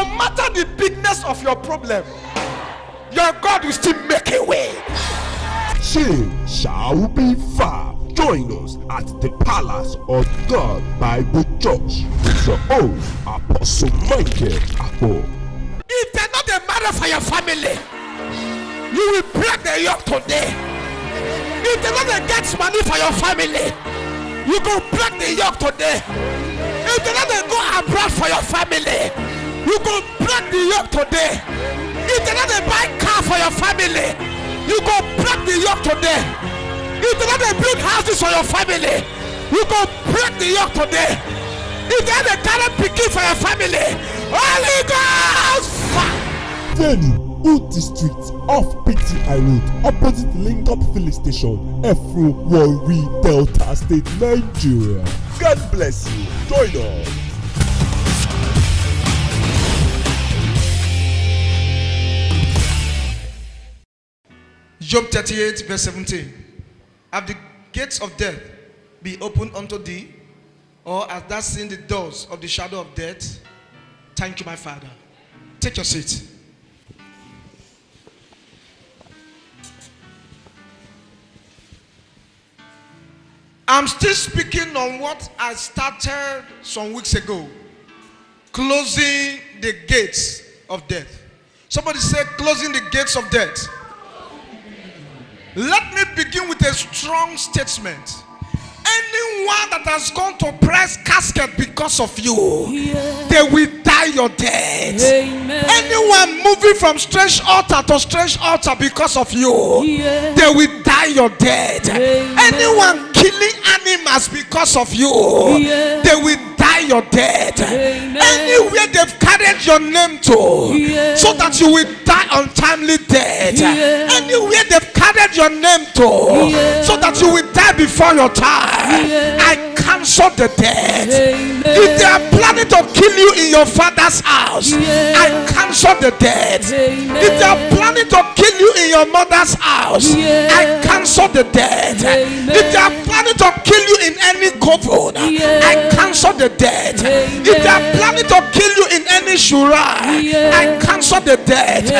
no matter the bigness of your problem, your God will still make a way. Change shall be far. Join us at the Palace of God Bible Church with your own Apostle Michael Akpo. If they're not a matter for your family, you will break the yoke today. If they're not a get money for your family, you go break the yoke today. If they're not a go abroad for your family, you go break the yoke today. If they're not a buy car for your family, you go break the yoke today. If they're not a build houses for your family, you go break the yoke today. If they're not a talent picking for your family, Holy Ghost fire. Venue Uti Street off PTI Road, opposite Linkup Filling Station, Efru Warri, Delta State, Nigeria. God bless you. Join us. Job 38 verse 17. Have the gates of death be opened unto thee, or hast thou seen the doors of the shadow of death? Thank you, my Father. Take your seat. I'm still speaking on what I started some weeks ago. Closing the gates of death. Somebody say, closing the gates of death. Let me begin with a strong statement. Anyone that has gone to press casket because of you, they will die your death. Amen. Anyone moving from strange altar to strange altar because of you, they will die your death. Amen. Anyone killing animals because of you, they will die your death. Amen. Anywhere they've carried your name to, so that you will die untimely death. Anywhere they've carried your name to, so that you will die before your time, I cancel the death. If they are planning to kill you in your father's house, I cancel the death. If they are planning to kill you in your mother's house, I cancel the death. If they are planning to kill you in any coven, I cancel the death. If they are planning to kill you in any shura, I cancel the death.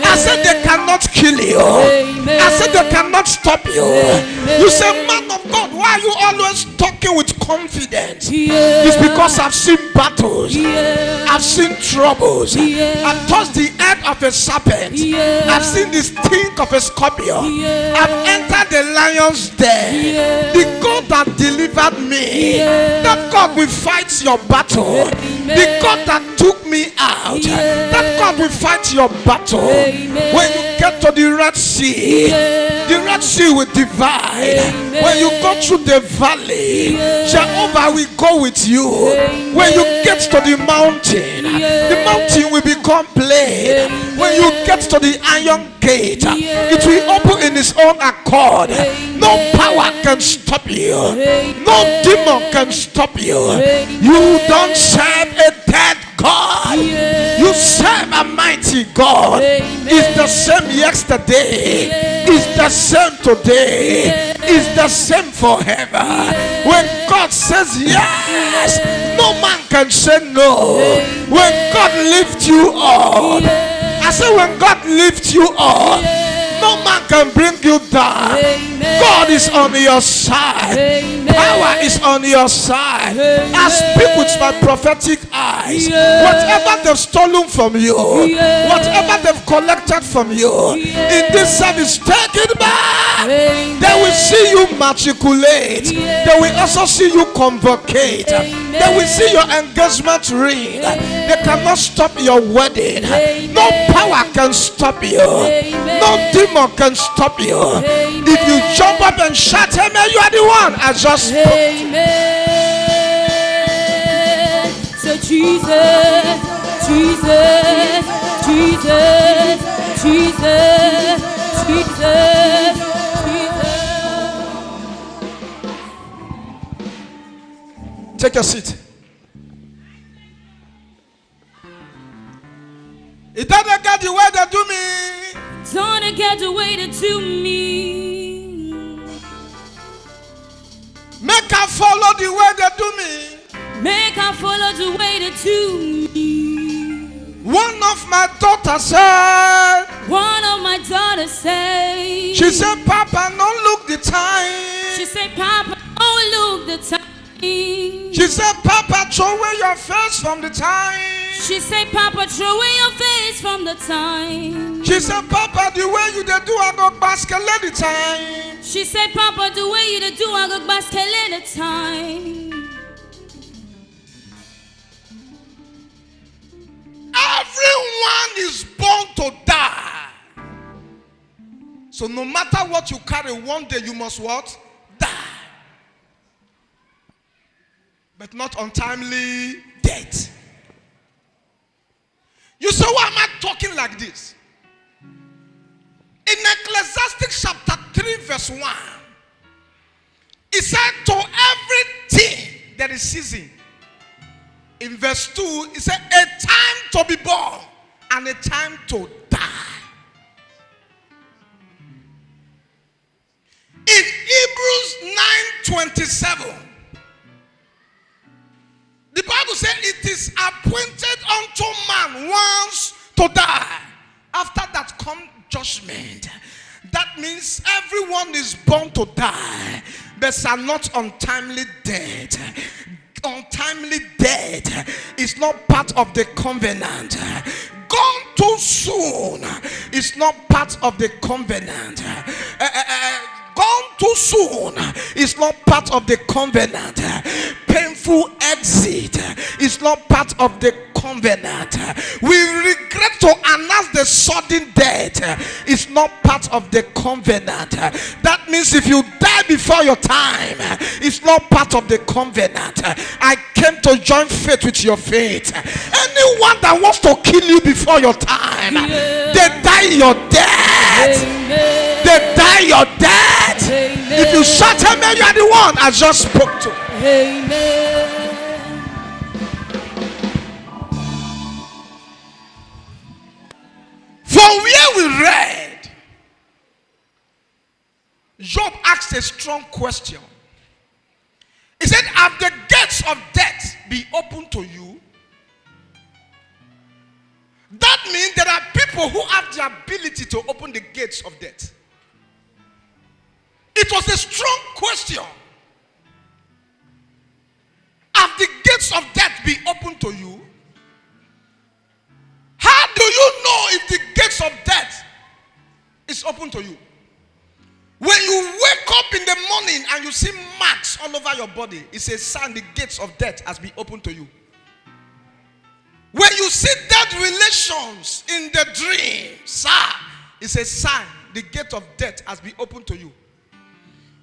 I said they cannot kill you. I said they cannot stop you. You say, man of God, why are you always talking with confidence? It's because I've seen battles. I've seen troubles. I've touched the head of a serpent. I've seen the stink of a scorpion. I've entered the lion's den. The God that delivered me, that God will fight your battle. The God that took me out, that God will fight your battle. When you get to the Red Sea will divide. When you go through the valley, Jehovah will go with you. When you get to the mountain will become plain. When you get to the iron gate, it will open in its own accord. No power can stop you. No demon can stop you. You don't serve a dead God. You serve a mighty God. It's the same yesterday. It's the same today. It's the same forever. When God says yes, no man can say no. When God lifts you up, I say when God lifts you up, no man can bring you down. God is on your side. Power is on your side. I speak with my prophetic eyes. Whatever they've stolen from you, whatever they've collected from you, in this service, take it back. They will see you matriculate. They will also see you convocate. They will see your engagement ring. They cannot stop your wedding. No power can stop you. No demon can stop you. If you jump up and shout, amen, you are the one. I just amen. So Jesus, Jesus, Jesus, Jesus, Jesus, Jesus. take your seat. It doesn't get the way they do me. Don't get the way they do me. Make her follow the way they do me. Make her follow the way they do me. daughter said, One of my daughters say, she said, Papa, don't look the time. she said, Papa, oh look the time. She said, Papa, throw away your face from the time. She said, Papa, throw away your face from the time. She said, Papa, the way you dey do I go basket let the time. She said, Papa, the way you dey do I go basket at the time. Everyone is born to die. So no matter what you carry, one day you must what? Die. But not untimely death. You say, why am I talking like this? In Ecclesiastes chapter 3 verse 1, it said, to everything there is season. In verse 2, it said, a time to be born and a time to die. In Hebrews 9:27, the Bible said it is appointed unto man once to die. After that come judgment. That means everyone is born to die, but are not untimely dead. Untimely death is not part of the covenant. Gone too soon is not part of the covenant. Gone too soon is not part of the covenant. Painful exit is not part of the covenant. We regret to announce the sudden death is not part of the covenant. That means if you die before your time, it's not part of the covenant. I came to join faith with your faith. Anyone that wants to kill you before your time, they die your death. They die your death. If you shut amen, you are the one I just spoke to. Amen. From where we read, Job asked a strong question. He said, have the gates of death be open to you? That means there are people who have the ability to open the gates of death. It was a strong question. Have the gates of death be open to you? How do you know if the gates of death is open to you? When you wake up in the morning and you see marks all over your body, it's a sign the gates of death has been opened to you. When you see dead relations in the dream, sir, it's a sign the gate of death has been opened to you.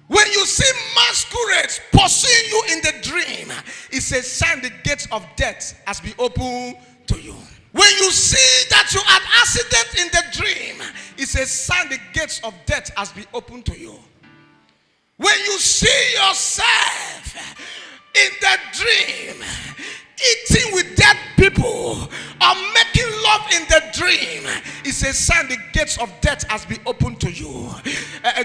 When you see masquerades pursuing you in the dream, it's a sign the gate of death has been opened to you. When you see that you had accident in the dream, it's a sign the gates of death has been opened to you. When you see yourself in the dream, eating with dead people or making love in the dream, it's a sign the gates of death has been opened to you.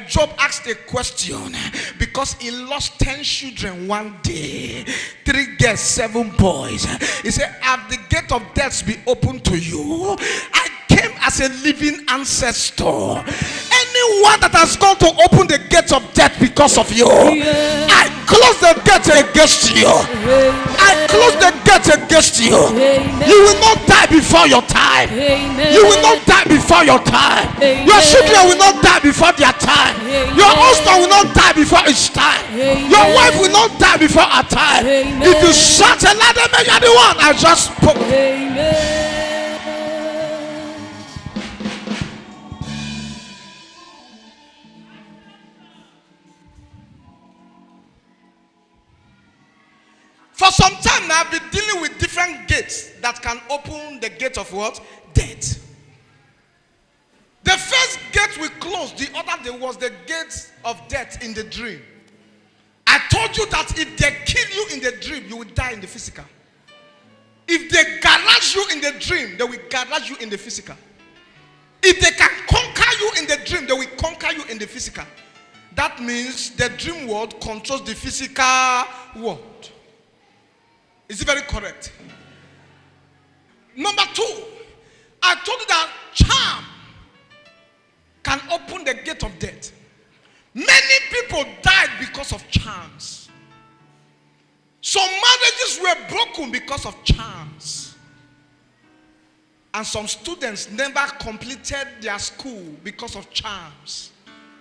Job asked a question because he lost 10 children one day, 3 girls, 7 boys. He said, have the gate of death be open to you? I came as a living ancestor. Anyone that has gone to open the gate of death because of you, I close the gate against you. I close the gate against you. You will not die before your time. You will not die before your time. Your children will not die before their time. Your husband will not die before its time. Your wife will not die before her time. If you shout a louder, you are the one I just spoke. For some time now, I've been dealing with different gates that can open the gate of what? Death. The first gate we closed, the other day was the gate of death in the dream. I told you that if they kill you in the dream, you will die in the physical. If they garage you in the dream, they will garage you in the physical. If they can conquer you in the dream, they will conquer you in the physical. That means the dream world controls the physical world. Is it very correct? Number 2, I told you that open the gate of death. Many people died because of charms. Some marriages were broken because of charms. And some students never completed their school because of charms.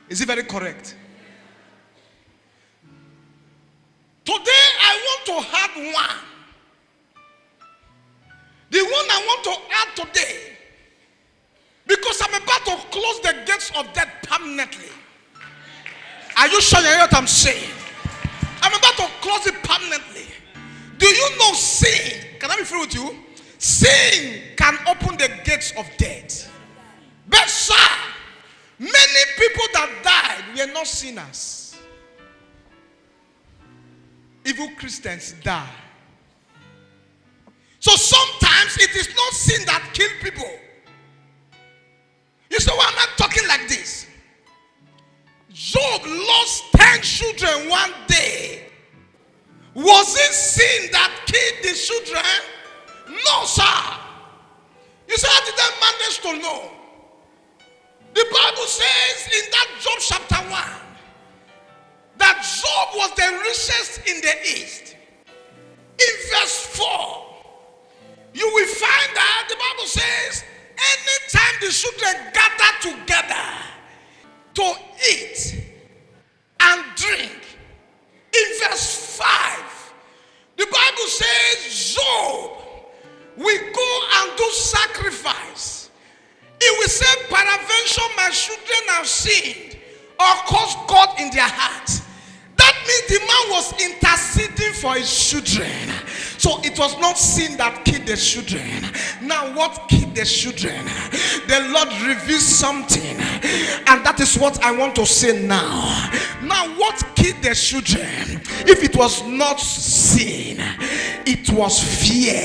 Is it very correct? Today I want to add one. The one I want to add today, because I'm about to close the gates of death permanently. Are you sure you hear what I'm saying? I'm about to close it permanently. Do you know sin? Can I be free with you? Sin can open the gates of death. But sir, many people that died were not sinners. Evil Christians die. So sometimes it is not sin that kills people. You say, why am I talking like this? Job lost 10 children one day. Was it sin that killed the children? No, sir. You say, how did that manage to know? The Bible says in that Job chapter 1 that Job was the richest in the east. In verse 4, you will find that the Bible says anytime the children gather together to eat and drink, in verse 5, the Bible says Job will go and do sacrifice. He will say, peradventure my children have sinned or caused God in their heart. That means the man was interceding for his children. So it was not sin that killed the children. Now what killed the children? The Lord reveals something. And that is what I want to say now. Now what killed the children? If it was not sin, it was fear.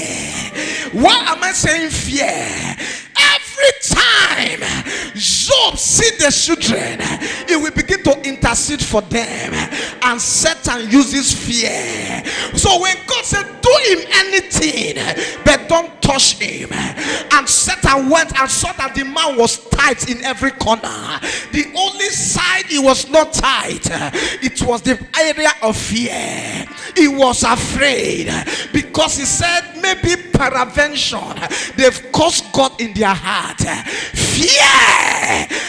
Why am I saying fear? Every time Job sees the children, he will begin to intercede for them. And Satan uses fear. So when God said, do him anything, but don't touch him. And Satan went and saw that the man was tight in every corner. The only side he was not tight, it was the area of fear. He was afraid because he said, maybe peradventure they've caused God in their heart. Fear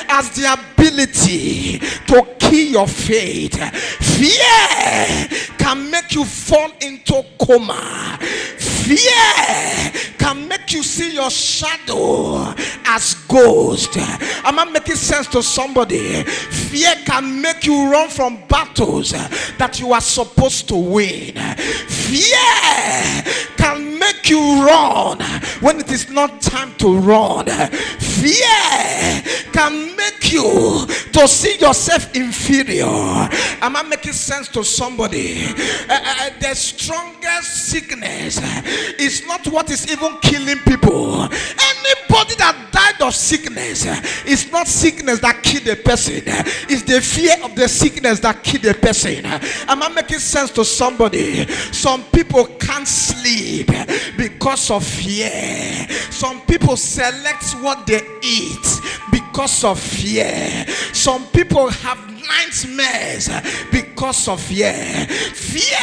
has the ability to kill your faith. Fear can make you fall into coma. Fear can make you see your shadow as ghost. Am I making sense to somebody? Fear can make you run from battles that you are supposed to win. Fear can make you run when it is not time to run. Fear can make you to see yourself inferior. Am I making sense to somebody? The strongest sickness is not what is even killing people. Anybody that died of sickness is not sickness that killed a person. It's the fear of the sickness that killed a person. Am I making sense to somebody? Some people can't sleep because of fear. Some people select what they eat because of fear. Some people have nightmares because of fear. Fear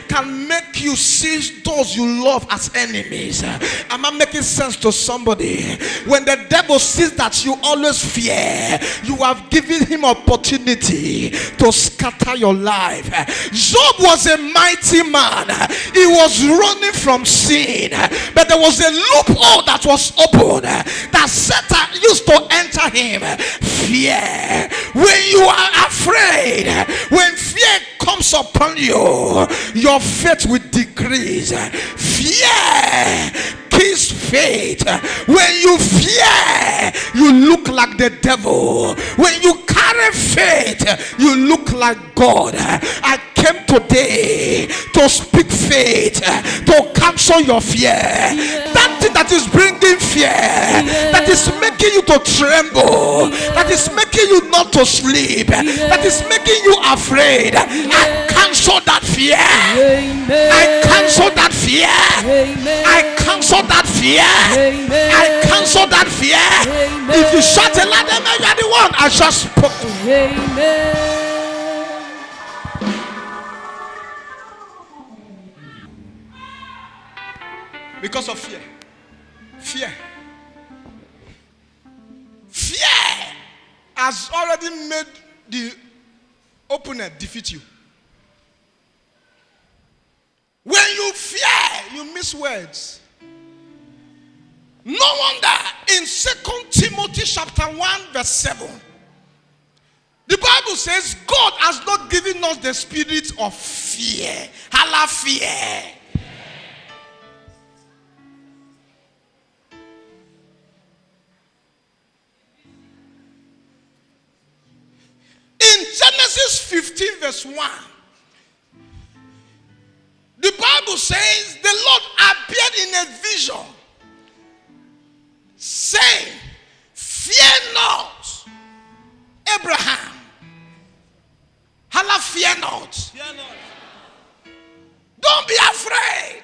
can make you see those you love as enemies. Am I making sense to somebody? When the devil sees that you always fear, you have given him opportunity to scatter your life. Job was a mighty man. He was running from sin, but there was a loophole that was open that Satan used to enter him. Fear. When you are afraid, when fear comes upon you, your faith will decrease. Fear kills faith. When you fear, you look like the devil. When you carry faith, you look like God. I came today to speak faith, to cancel your fear. That thing that is bringing fear, that is making you to tremble, that is making you not to sleep, that is making you afraid, I cancel that fear. I cancel that fear. I cancel that fear. I cancel that fear. If you shout a loud amen, you are the one I just spoke to. Because of fear. Fear has already made the opponent defeat you. When you fear, you miss words. No wonder in 2 Timothy chapter 1 verse 7, the Bible says God has not given us the spirit of fear. Hala fear. In Genesis 15 verse 1, the Bible says the Lord appeared in a vision, saying, fear not, Abraham. Hala, fear not. Fear not. Don't be afraid.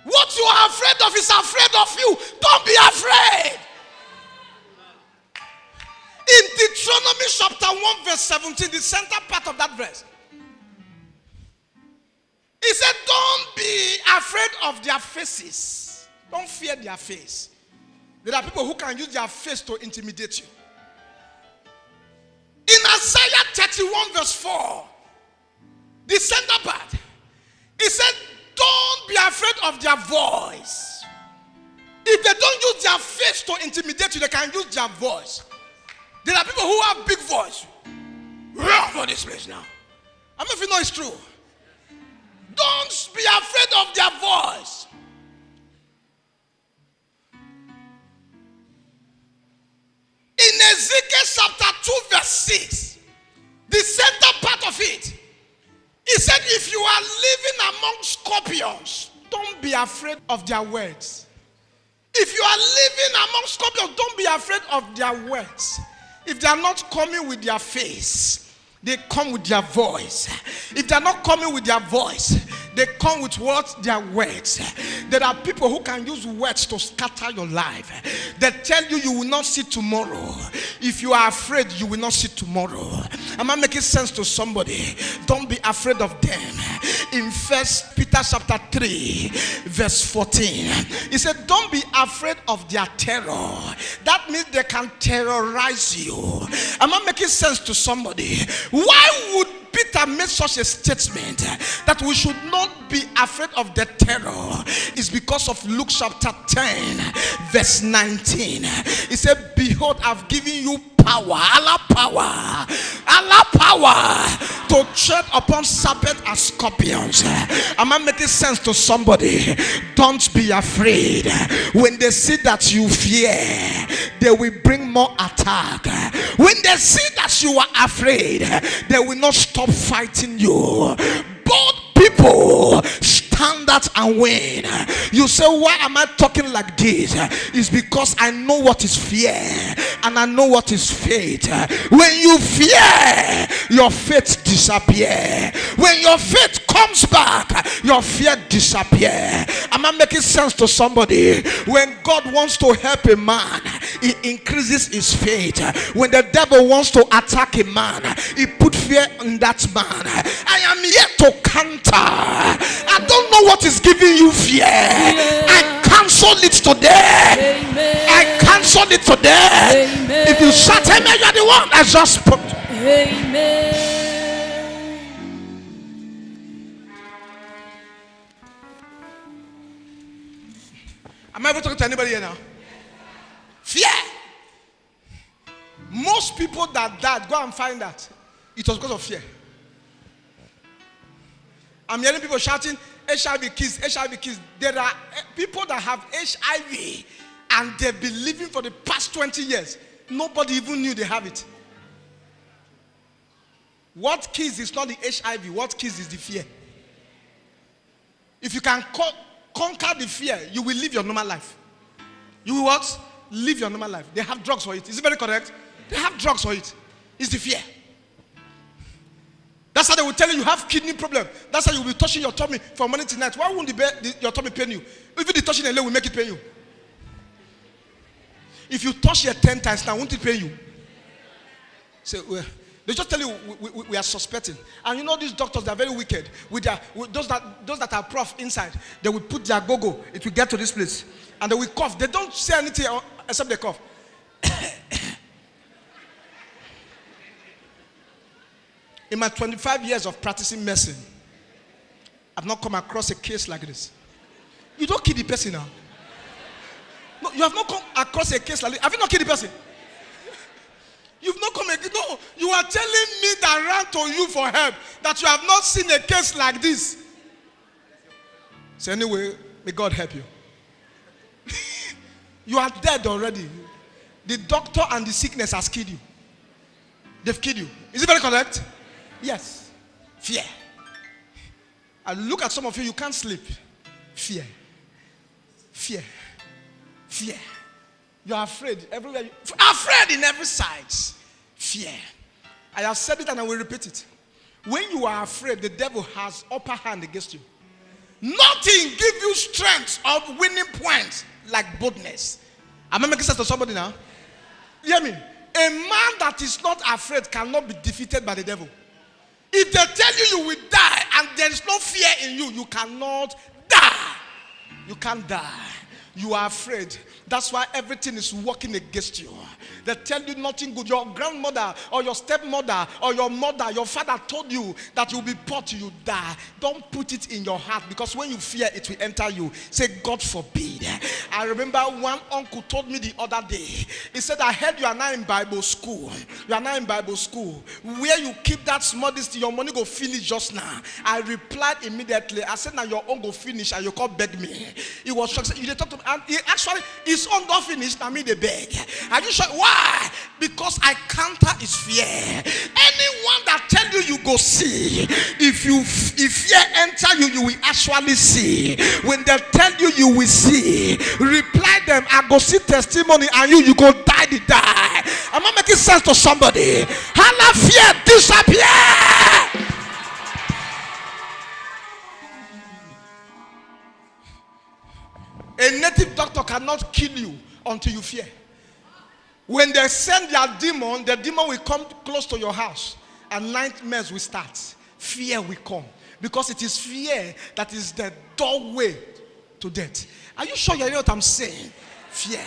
What you are afraid of is afraid of you. Don't be afraid. In Deuteronomy chapter 1 verse 17, the center part of that verse, he said, don't be afraid of their faces. Don't fear their face. There are people who can use their face to intimidate you. In Isaiah 31 verse 4, the center part, he said, don't be afraid of their voice. If they don't use their face to intimidate you, they can use their voice. There are people who have big voice. Run for this place now. I don't know if you know it's true. Don't be afraid of their voice. In Ezekiel chapter 2 verse 6, the center part of it, he said, if you are living among scorpions, don't be afraid of their words. If you are living among scorpions, don't be afraid of their words. If they are not coming with their face, they come with their voice. If they are not coming with their voice, they come with what? Their words. There are people who can use words to scatter your life. They tell you you will not see tomorrow. If you are afraid, you will not see tomorrow. Am I making sense to somebody? Don't be afraid of them. In 1 Peter chapter 3 verse 14, he said, don't be afraid of their terror. That means they can terrorize you. Am I making sense to somebody? Why would Peter make such a statement that we should not be afraid of the terror? Is because of Luke chapter 10 verse 19. He said, behold, I've given you power, Allah power to tread upon serpents and scorpions. Am I making sense to somebody? Don't be afraid. When they see that you fear, they will bring more attack. When they see that you are afraid, they will not stop fighting you. Both people stand out and win. You say, why am I talking like this? It's because I know what is fear and I know what is faith. When you fear, your faith disappears. When your faith comes back, your fear disappears. Am I making sense to somebody? When God wants to help a man, he increases his faith. When the devil wants to attack a man, he put fear in that man. I am here to counter. I don't know what is giving you fear. I cancel it today. I cancel it today. If you shout amen, you are the one I just spoke to. Amen. Am I ever talking to anybody here now? Fear. Most people that died, go and find that it was because of fear. I'm hearing people shouting HIV kids, HIV kids. There are people that have HIV and they've been living for the past 20 years. Nobody even knew they have it. What kills is not the HIV. What kills is the fear. If you can conquer the fear, you will live your normal life. You will what? live your normal life. They have drugs for it. Is it very correct? They have drugs for it. It's the fear. That's how they will tell you have kidney problem. That's how you will be touching your tummy from morning to night. Why won't your tummy pain you? Even the touching alone will make it pain you. If you touch it 10 times now, won't it pain you? So they just tell you we are suspecting. And you know these doctors, they are very wicked. With those that are prof inside, they will put their go-go. It will get to this place. And they will cough. They don't say anything except they cough. In my 25 years of practicing medicine, I've not come across a case like this. You don't kill the person now. No, you have not come across a case like this. Have you not killed the person? You've not come. No, you are telling me that I ran to you for help, that you have not seen a case like this. So anyway, may God help you. You are dead already. The doctor and the sickness has killed you. They've killed you. Is it very correct? Yes. Fear. And look at some of you, you can't sleep. Fear. Fear. Fear. You are afraid everywhere. Afraid in every side. Fear. I have said it and I will repeat it. When you are afraid, the devil has upper hand against you. Nothing gives you strength of winning points like boldness. Am I making sense to somebody now? You hear me? A man that is not afraid cannot be defeated by the devil. If they tell you will die and there is no fear in you, you cannot die. You can't die. You are afraid. That's why everything is working against you. They tell you nothing good. Your grandmother or your stepmother or your mother, your father told you that you'll be poor till you die. Don't put it in your heart, because when you fear, it will enter you. Say, God forbid. I remember one uncle told me the other day. He said, I heard you are now in Bible school. You are now in Bible school. Where you keep that small distance, your money go finish just now. I replied immediately. I said, now your own go finish and you come beg me. He was shocked. You talk to me, and he actually, his own got finished, now me they beg. Are you sure? Why? Because I counter his fear. Anyone that tell you you go see, if fear enter you, you will actually see. When they tell you you will see, reply them, I go see testimony, and you go die the die. Am I making sense to somebody? Hala, fear disappear. A native doctor cannot kill you until you fear. When they send their demon, the demon will come close to your house and nightmares will start. Fear will come. Because it is fear that is the doorway to death. Are you sure you know what I'm saying? Fear.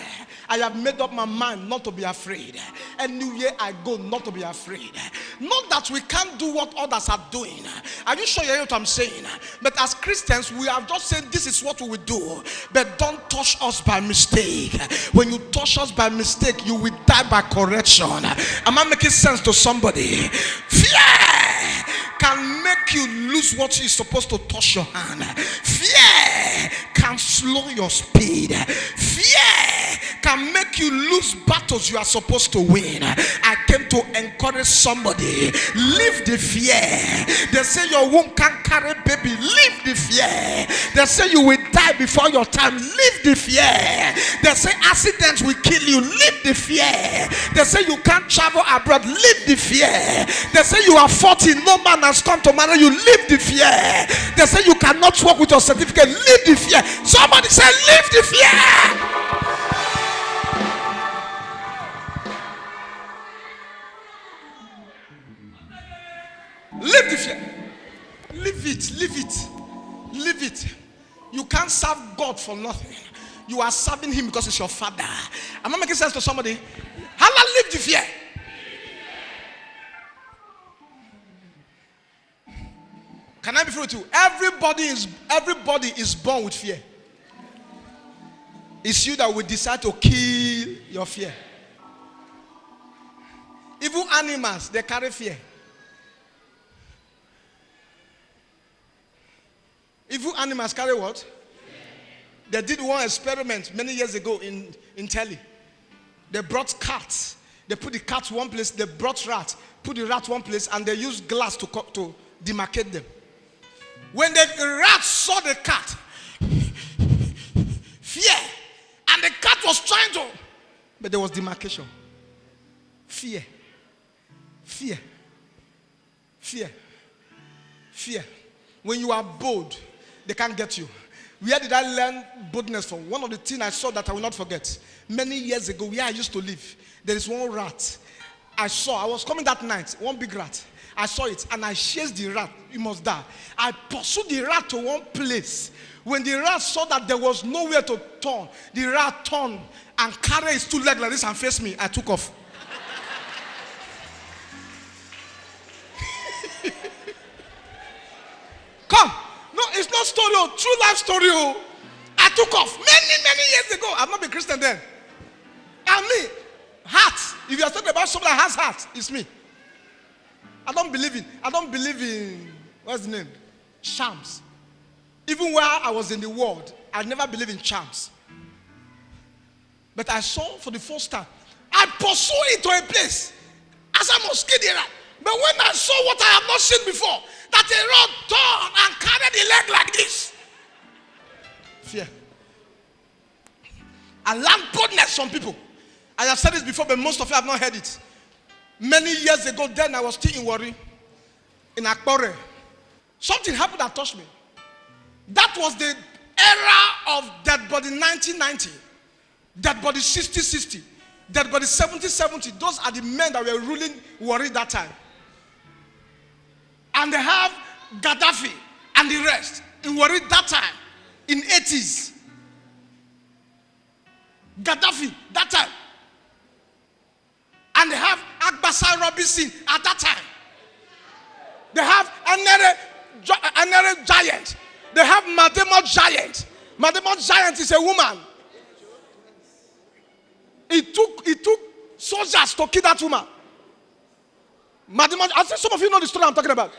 I have made up my mind not to be afraid. Anywhere I go, not to be afraid. Not that we can't do what others are doing. Are you sure you know what I'm saying? But as Christians, we have just said this is what we will do. But don't touch us by mistake. When you touch us by mistake, you will die by correction. Am I making sense to somebody? Fear can make you lose what is supposed to touch your hand. Fear can slow your speed. Fear can make you lose battles you are supposed to win. I came to encourage somebody. Leave the fear. They say your womb can't carry baby. Leave the fear. They say you will die before your time. Leave the fear. They say accidents will kill you. Leave the fear. They say you can't travel abroad. Leave the fear. They say you are 40. No man has come to marry you. Leave the fear. They say you cannot work with your certificate. Leave the fear. Somebody say leave the fear. Leave the fear. Leave it. Leave it. Leave it. You can't serve God for nothing. You are serving him because it's your father. Am I making sense to somebody? Hala, leave the fear. Can I be free with you? Everybody is born with fear. It's you that will decide to kill your fear. Even animals, they carry fear. Even animals carry what? They did one experiment many years ago in Telly. They brought cats. They put the cat one place. They brought rats. Put the rat one place, and they used glass to demarcate them. When the rat saw the cat, fear, and the cat was trying to But there was demarcation. Fear. Fear. Fear. Fear. When you are bold, they can't get you. Where did I learn boldness from? One of the things I saw that I will not forget. Many years ago, where I used to live, there is one rat. I was coming that night, one big rat. I saw it and I chased the rat. It must die. I pursued the rat to one place. When the rat saw that there was nowhere to turn, the rat turned and carried his 2 legs like this and faced me. I took off. Come. No, it's not story. True life story. I took off many years ago. I've not been Christian then. And me, heart. If you are talking about someone that has heart, it's me. I don't believe in what's the name? Charms. Even while I was in the world, I never believed in charms. But I saw for the first time, I pursued it to a place as I must kill the rat. But when I saw what I have not seen before, that a rat turned and carried the leg like this. Fear. I learned boldness from people. I have said this before, but most of you have not heard it. Many years ago, then I was still in Warri, in Akpore. Something happened that touched me. That was the era of dead body 1990, dead body 60-60, dead body 70-70. Those are the men that were ruling Warri that time. And they have Gaddafi and the rest in Warri that time, in 80s. Gaddafi that time. And they have Agbasa Robinson at that time. They have Anere Giant. They have Mademo Giant. Mademo Giant is a woman. It took soldiers to kill that woman. Mademo, I think some of you know the story I'm talking about.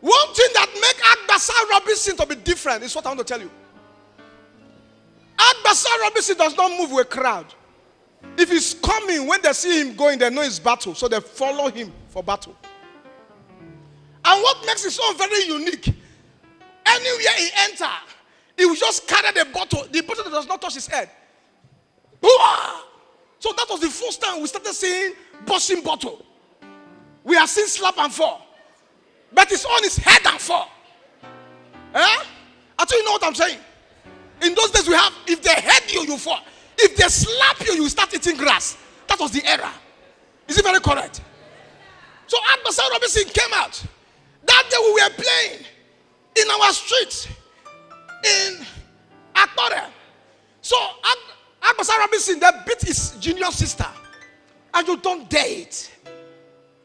One thing that makes Agbasa Robinson to be different is what I want to tell you. Agbasa Robinson does not move with a crowd. If he's coming, when they see him going, they know it's battle. So they follow him for battle. And what makes it so very unique, anywhere he enters, he will just carry the bottle. The bottle that does not touch his head. So that was the first time we started seeing busting bottle. We have seen slap and fall. But it's on his head and fall. I tell you know what I'm saying. In those days we have, if they head you, you fall. If they slap you, you start eating grass. That was the era. Is it very correct? So Agbasa Robinson came out. That day we were playing in our street in Akpore. So Agbasa Robinson, they beat his junior sister. And you don't dare it.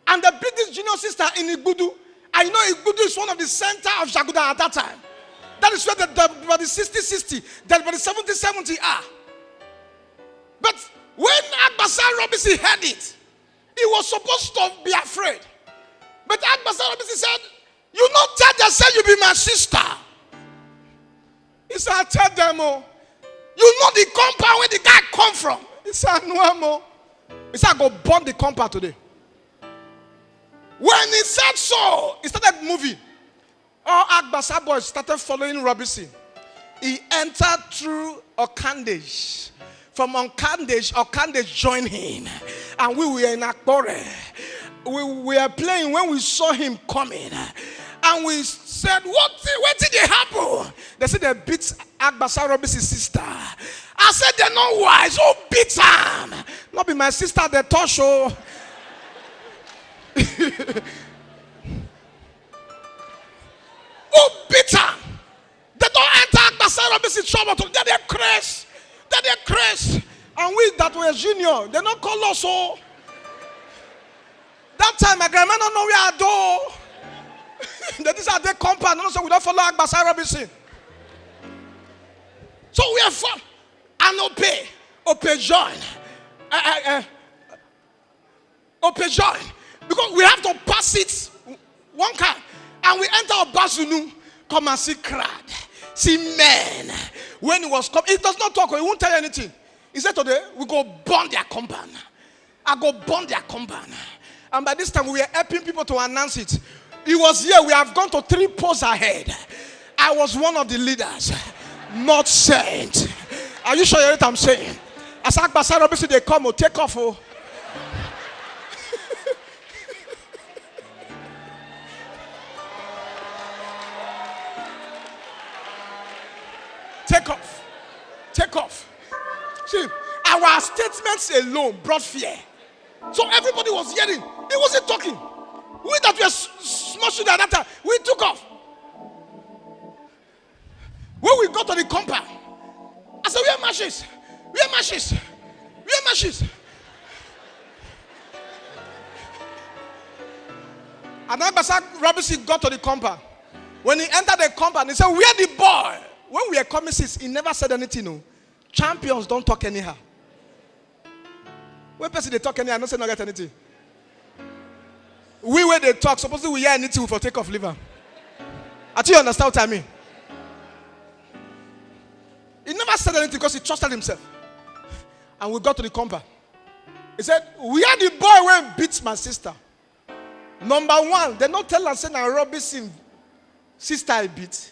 And they beat this junior sister in Igbudu. I know Igbudu is one of the center of Jaguda at that time. That is where the 60-60, the 70-70 are. But when Agbasa Robinson heard it, he was supposed to be afraid. But Agbasa Robinson said, "You not tell them, say you be my sister." He said, "I tell them, oh, you know the compound where the guy come from." He said, "No, he said, "I go burn the compound today." When he said so, he started moving. All Agbasa boys started following Robinson. He entered through Okandej. From Okandej joined him. And we were in Akpore. We were playing when we saw him coming. And we said, what did it happen? They said they beat Agbasa Robinson's sister. I said, they're not wise. Who beat him? Not be my sister, they touch her. Who beat her? They don't enter Agbasa Robinson's trouble. They're crazy. They're crazy. And we that were junior, they don't call us so. That time my grandma don't know where I do. That is how they compound. So we don't follow Agbasa Robinson. So we are fun. And Ope join. Ope join. Because we have to pass it one car. And we enter Basunu. Come and see crowd. See men. When he was coming, he does not talk. He won't tell you anything. He said today, we go burn their compound. I go burn their compound. And by this time, we were helping people to announce it. He was here. We have gone to 3 posts ahead. I was one of the leaders. Not sent. Are you sure you hear what I'm saying? As Agbasa Robinson, they come, take off. Take off. Take off. See, our statements alone brought fear. So everybody was hearing. He wasn't talking. We that were smashing at that time, we took off. When we got to the compound, I said, where are matches? Where are matches? Where are matches? And Agbasa Robinson got to the compound. When he entered the compound, he said, where the boy? When we were coming, he never said anything. No. Champions don't talk anyhow. When person they talk anyhow, I don't say not get anything. We where they talk, supposedly we hear anything for take off liver. I think you understand what I mean. He never said anything because he trusted himself. And we got to the compound. He said, we are the boy when beats my sister. Number one, they not tell us say now Robinson sister I beat.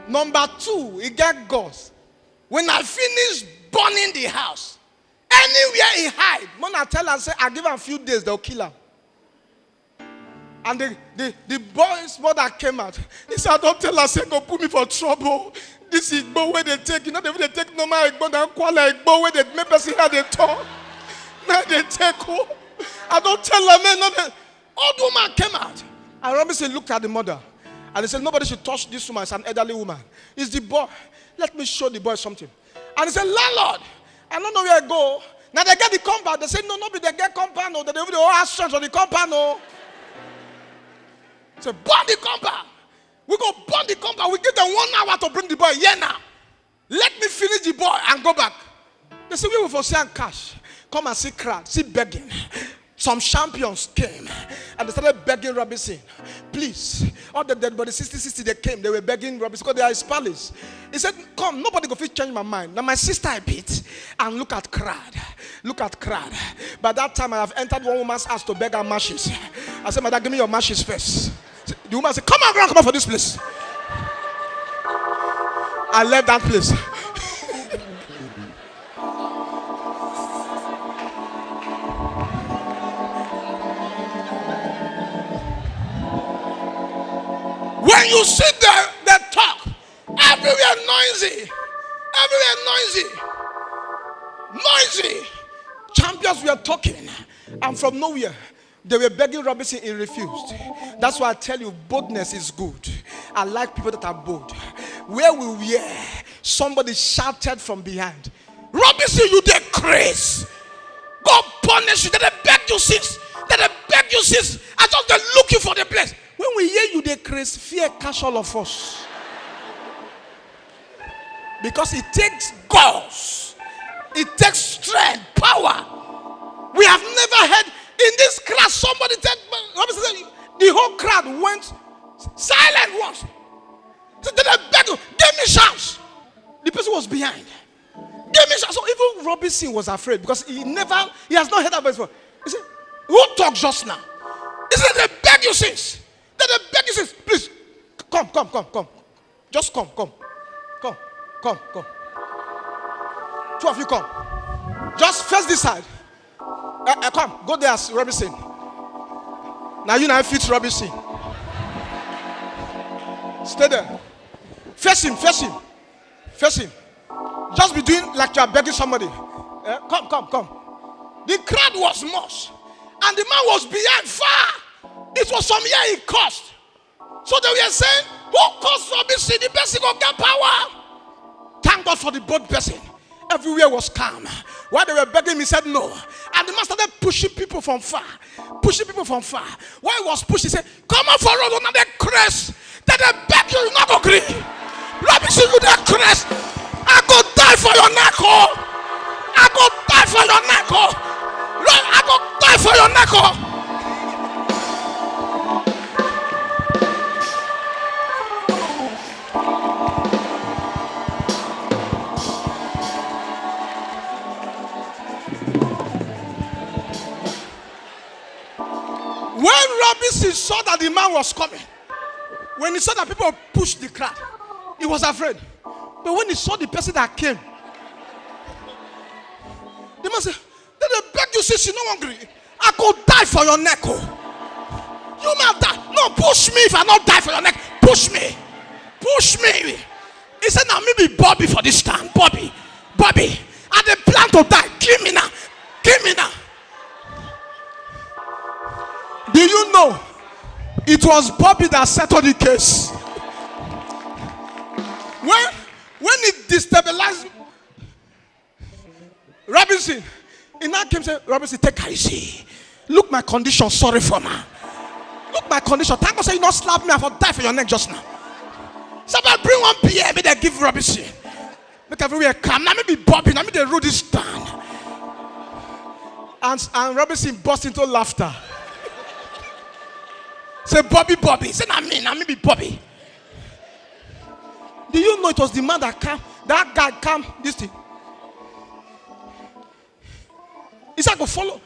Number two, he get gods. When I finish burning the house, anywhere he hide, when I tell and say I give him a few days, they'll kill him. And the boy's mother came out. He said, don't tell us, say go put me for trouble. This is Igbo where they take, you know, they take normal Igbo, they call Igbo where they make us hear they talk. Now they take, oh. I don't tell them, man, nothing. Old woman came out. And Robinson looked at the mother. And he said, nobody should touch this woman. It's an elderly woman. It's the boy. Let me show the boy something. And he said, landlord, I don't know where I go. Now they get the compound. They say, no, they get compound. No. They do the whole house strength on the compound. No. So burn the compound. We go burn the compound. We give them 1 hour to bring the boy here now. Let me finish the boy and go back. They say, we will for sale cash. Come and see crowd. See begging. Some champions came and they started begging Robinson, please. All the dead bodies, 60, they came. They were begging Robinson because they are his palace. He said, come, nobody go fit change my mind. Now my sister I beat and look at crowd. Look at crowd. By that time I have entered one woman's house to beg her mashes. I said, madam, give me your mashes first. The woman said, come on, come on for this place. I left that place. When you sit there, they talk. Everywhere noisy. Noisy. Champions were talking. And from nowhere, they were begging Robinson, he refused. That's why I tell you, boldness is good. I like people that are bold. Where we were, somebody shouted from behind, Robinson, you the craze. God punish you. They beg you since. I just they looking for the place. When we hear you, they craze, fear catch all of us. Because it takes guts. It takes strength, power. We have never heard in this class somebody tell Robinson, the whole crowd went silent once. So they beg you, give me chance. The person was behind. Give me chance. So even Robinson was afraid because he has not heard that voice before. He said, who talked just now? He said, they beg you since. They beg you since. Please, come. Just come. Two of you come. Just face this side. Come, go there, Robinson. Now you now fit Robinson. Stay there. Face him. Just be doing like you are begging somebody. Come. The crowd was much. And the man was behind far. It was some year he cost. So they were saying, who caused Robinson? The person will get power. Thank God for the bold person. Everywhere was calm. While they were begging him, he said no. And the man started pushing people from far. While he was pushing, he said, come on for road, now they crash. Then they beg you, not agree. Robinson, you that crash. I go die for your neck, oh. I go die for your neck, oh. I go die for your neck, oh. When Robinson saw that the man was coming, when he saw that people pushed the crowd, he was afraid. But when he saw the person that came, The man said, they beg you, say she no hungry. I could die for your neck. Oh. You may die. No, push me if I not die for your neck. Push me. Push me. He said, now maybe Bobby for this time. Bobby. I dey plan to die. Give me now. Give me now. Do you know it was Bobby that settled the case? When it destabilized Robinson, he now came and said, Robinson, take it easy. Look my condition, sorry for me. Look my condition. Thank God say you not slap me, I for die for your neck just now. Somebody bring 1 PM, they give Robinson. Make everywhere calm. Now maybe Bobby, now maybe they roll this down. And Robinson burst into laughter. Say Bobby. Say now me Bobby. Do you know it was the man that came? That guy came. This thing. He said, "Go follow."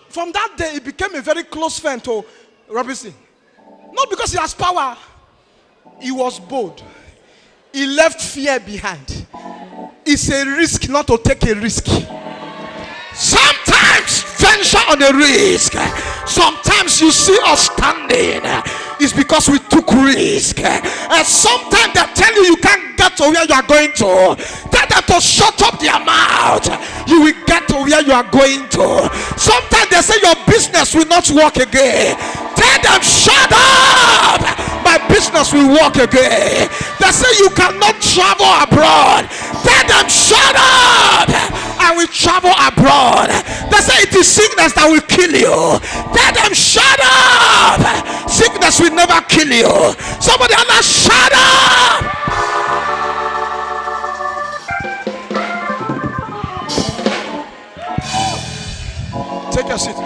From that day, he became a very close friend to Robinson. Not because he has power. He was bold. He left fear behind. It's a risk not to take a risk. Sometimes venture on a risk. Sometimes you see us standing. It's because we took risk. And sometimes they tell you can't get to where you are going to. Tell them to shut up their mouth. You will get to where you are going to. Sometimes they say your business will not work again. Tell them shut up. My business will work again. They say you cannot travel abroad. Tell them shut up. I will travel abroad. They say it is sickness that will kill you. Tell them shut up. Sickness will never kill you. Somebody else shut up. Take your seat.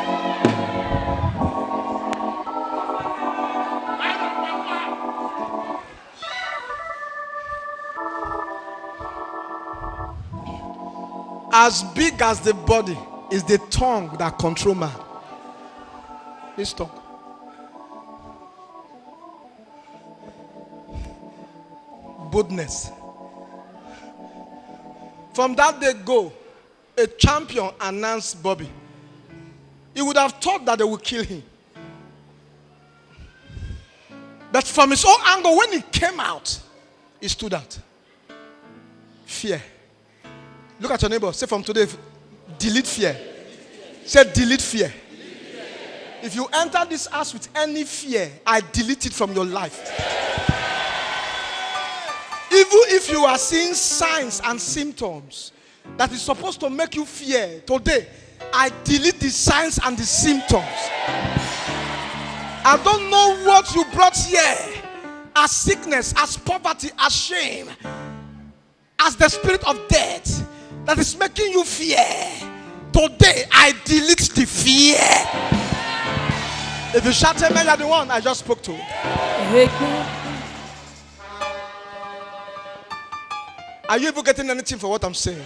As big as the body is the tongue that controls man. This tongue. Boldness. From that day go, a champion announced Bobby. He would have thought that they would kill him. But from his own angle, when he came out, he stood out. Fear. Look at your neighbor. Say from today, delete fear. Say delete fear. If you enter this house with any fear, I delete it from your life. Even if you are seeing signs and symptoms that is supposed to make you fear, today, I delete the signs and the symptoms. I don't know what you brought here as sickness, as poverty, as shame, as the spirit of death that is making you fear. Today, I delete the fear. If you shout amen, you're the one I just spoke to. Are you even getting anything for what I'm saying?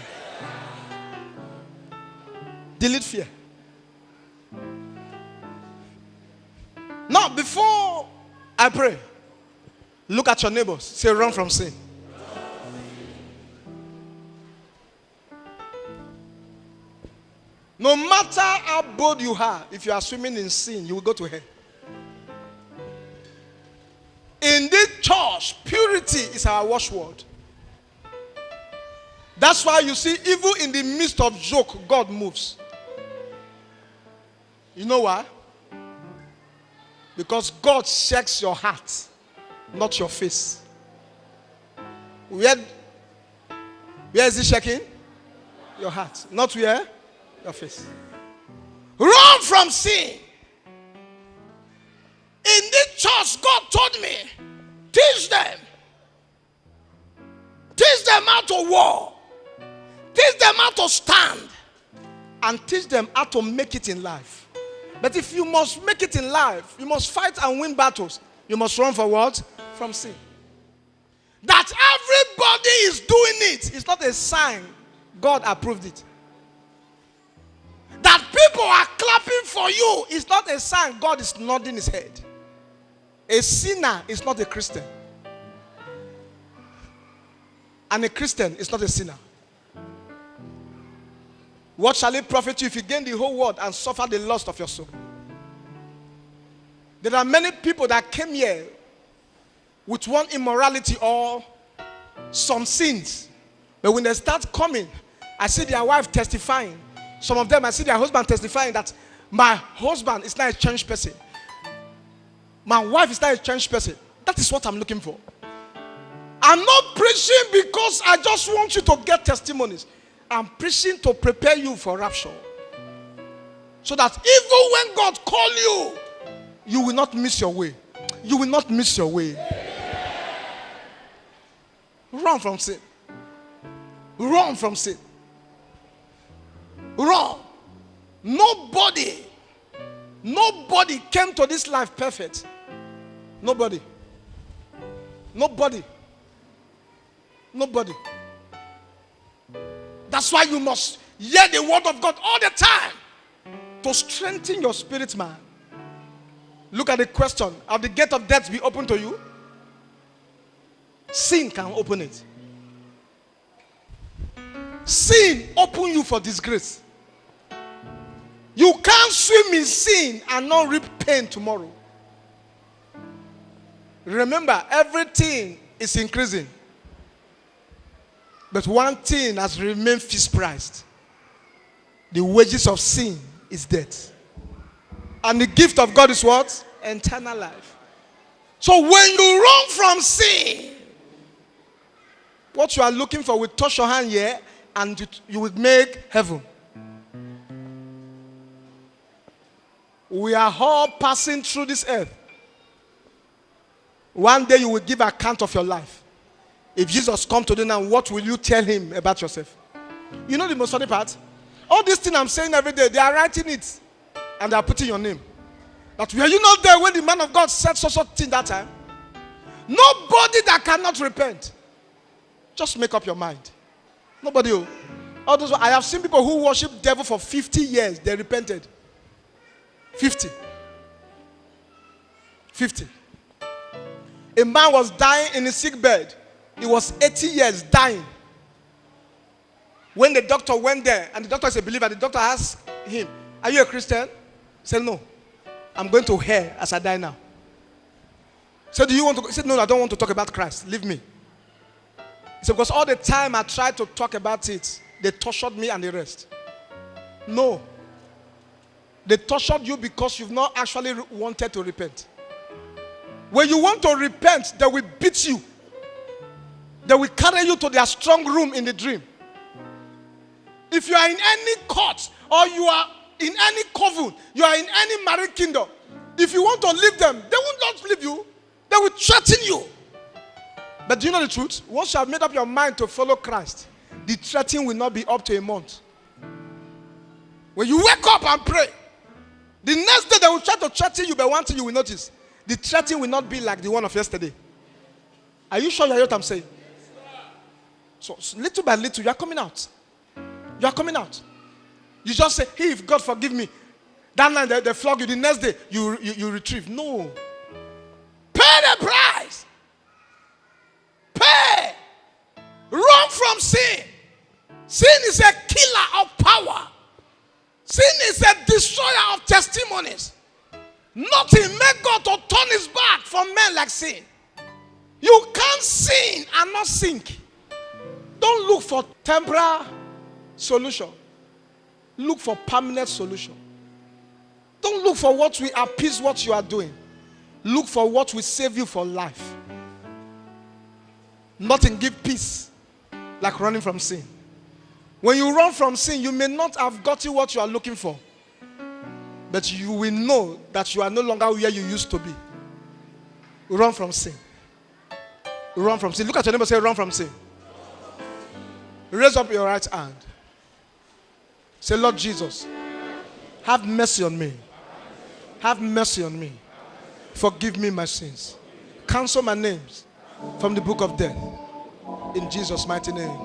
Delete fear. Now, before I pray, look at your neighbors. Say, run from sin. No matter how bold you are, if you are swimming in sin, you will go to hell. In this church, purity is our watchword. That's why you see, even in the midst of joke, God moves. You know why? Because God checks your heart, not your face. Where is he checking? Your heart. Not where? Your face. Run from sin. In this church, God told me, teach them how to war, teach them how to stand, and teach them how to make it in life. But if you must make it in life, you must fight and win battles. You must run for what? From sin. That everybody is doing it is not a sign God approved it. That people are clapping for you is not a sign God is nodding his head. A sinner is not a Christian. And a Christian is not a sinner. What shall it profit you if you gain the whole world and suffer the loss of your soul? There are many people that came here with one immorality or some sins. But when they start coming, I see their wife testifying. Some of them, I see their husband testifying that my husband is not a changed person. My wife is not a changed person. That is what I'm looking for. I'm not preaching because I just want you to get testimonies. I'm preaching to prepare you for rapture. So that even when God calls you, you will not miss your way. You will not miss your way. Run from sin. Run from sin. Run. Nobody came to this life perfect. Nobody. That's why you must hear the word of God all the time to strengthen your spirit, man. Look at the question. Will the gate of death be open to you? Sin can open it. Sin open you for disgrace. You can't swim in sin and not reap pain tomorrow. Remember, everything is increasing. But one thing has remained fixed priced. The wages of sin is death. And the gift of God is what? Eternal life. So when you run from sin, what you are looking for will touch your hand here and you will make heaven. We are all passing through this earth. One day you will give account of your life. If Jesus comes today now, what will you tell him about yourself? You know the most funny part? All these things I'm saying every day, they are writing it and they are putting your name. But were you not there when the man of God said such thing that time? Nobody that cannot repent. Just make up your mind. Nobody. All those, I have seen people who worship devil for 50 years. They repented. 50. A man was dying in a sick bed. He was 80 years dying. When the doctor went there, and the doctor is a believer, the doctor asked him, "Are you a Christian?" He said, "No. I'm going to hell as I die now." He said, "Do you want to go?" He said, "No, I don't want to talk about Christ. Leave me." He said, "Because all the time I tried to talk about it, they tortured me and the rest." No. They tortured you because you've not actually wanted to repent. When you want to repent, they will beat you. They will carry you to their strong room in the dream. If you are in any court or you are in any coven, you are in any married kingdom, if you want to leave them, they will not leave you. They will threaten you. But do you know the truth? Once you have made up your mind to follow Christ, the threatening will not be up to a month. When you wake up and pray, the next day they will try to threaten you, but one thing you will notice, the threatening will not be like the one of yesterday. Are you sure you hear what I'm saying? So little by little, you are coming out. You are coming out. You just say, "Hey, if God forgive me." That night they flog you. The next day you retrieve. No. Pay the price. Pay. Run from sin. Sin is a killer of power. Sin is a destroyer of testimonies. Nothing make God to turn his back from men like sin. You can't sin and not sink. Don't look for temporary solution. Look for permanent solution. Don't look for what will appease what you are doing. Look for what will save you for life. Nothing gives peace like running from sin. When you run from sin, you may not have gotten what you are looking for. But you will know that you are no longer where you used to be. Run from sin. Run from sin. Look at your neighbor and say, "Run from sin." Raise up your right hand. Say, "Lord Jesus, have mercy on me. Have mercy on me. Forgive me my sins. Cancel my names from the book of death. In Jesus' mighty name."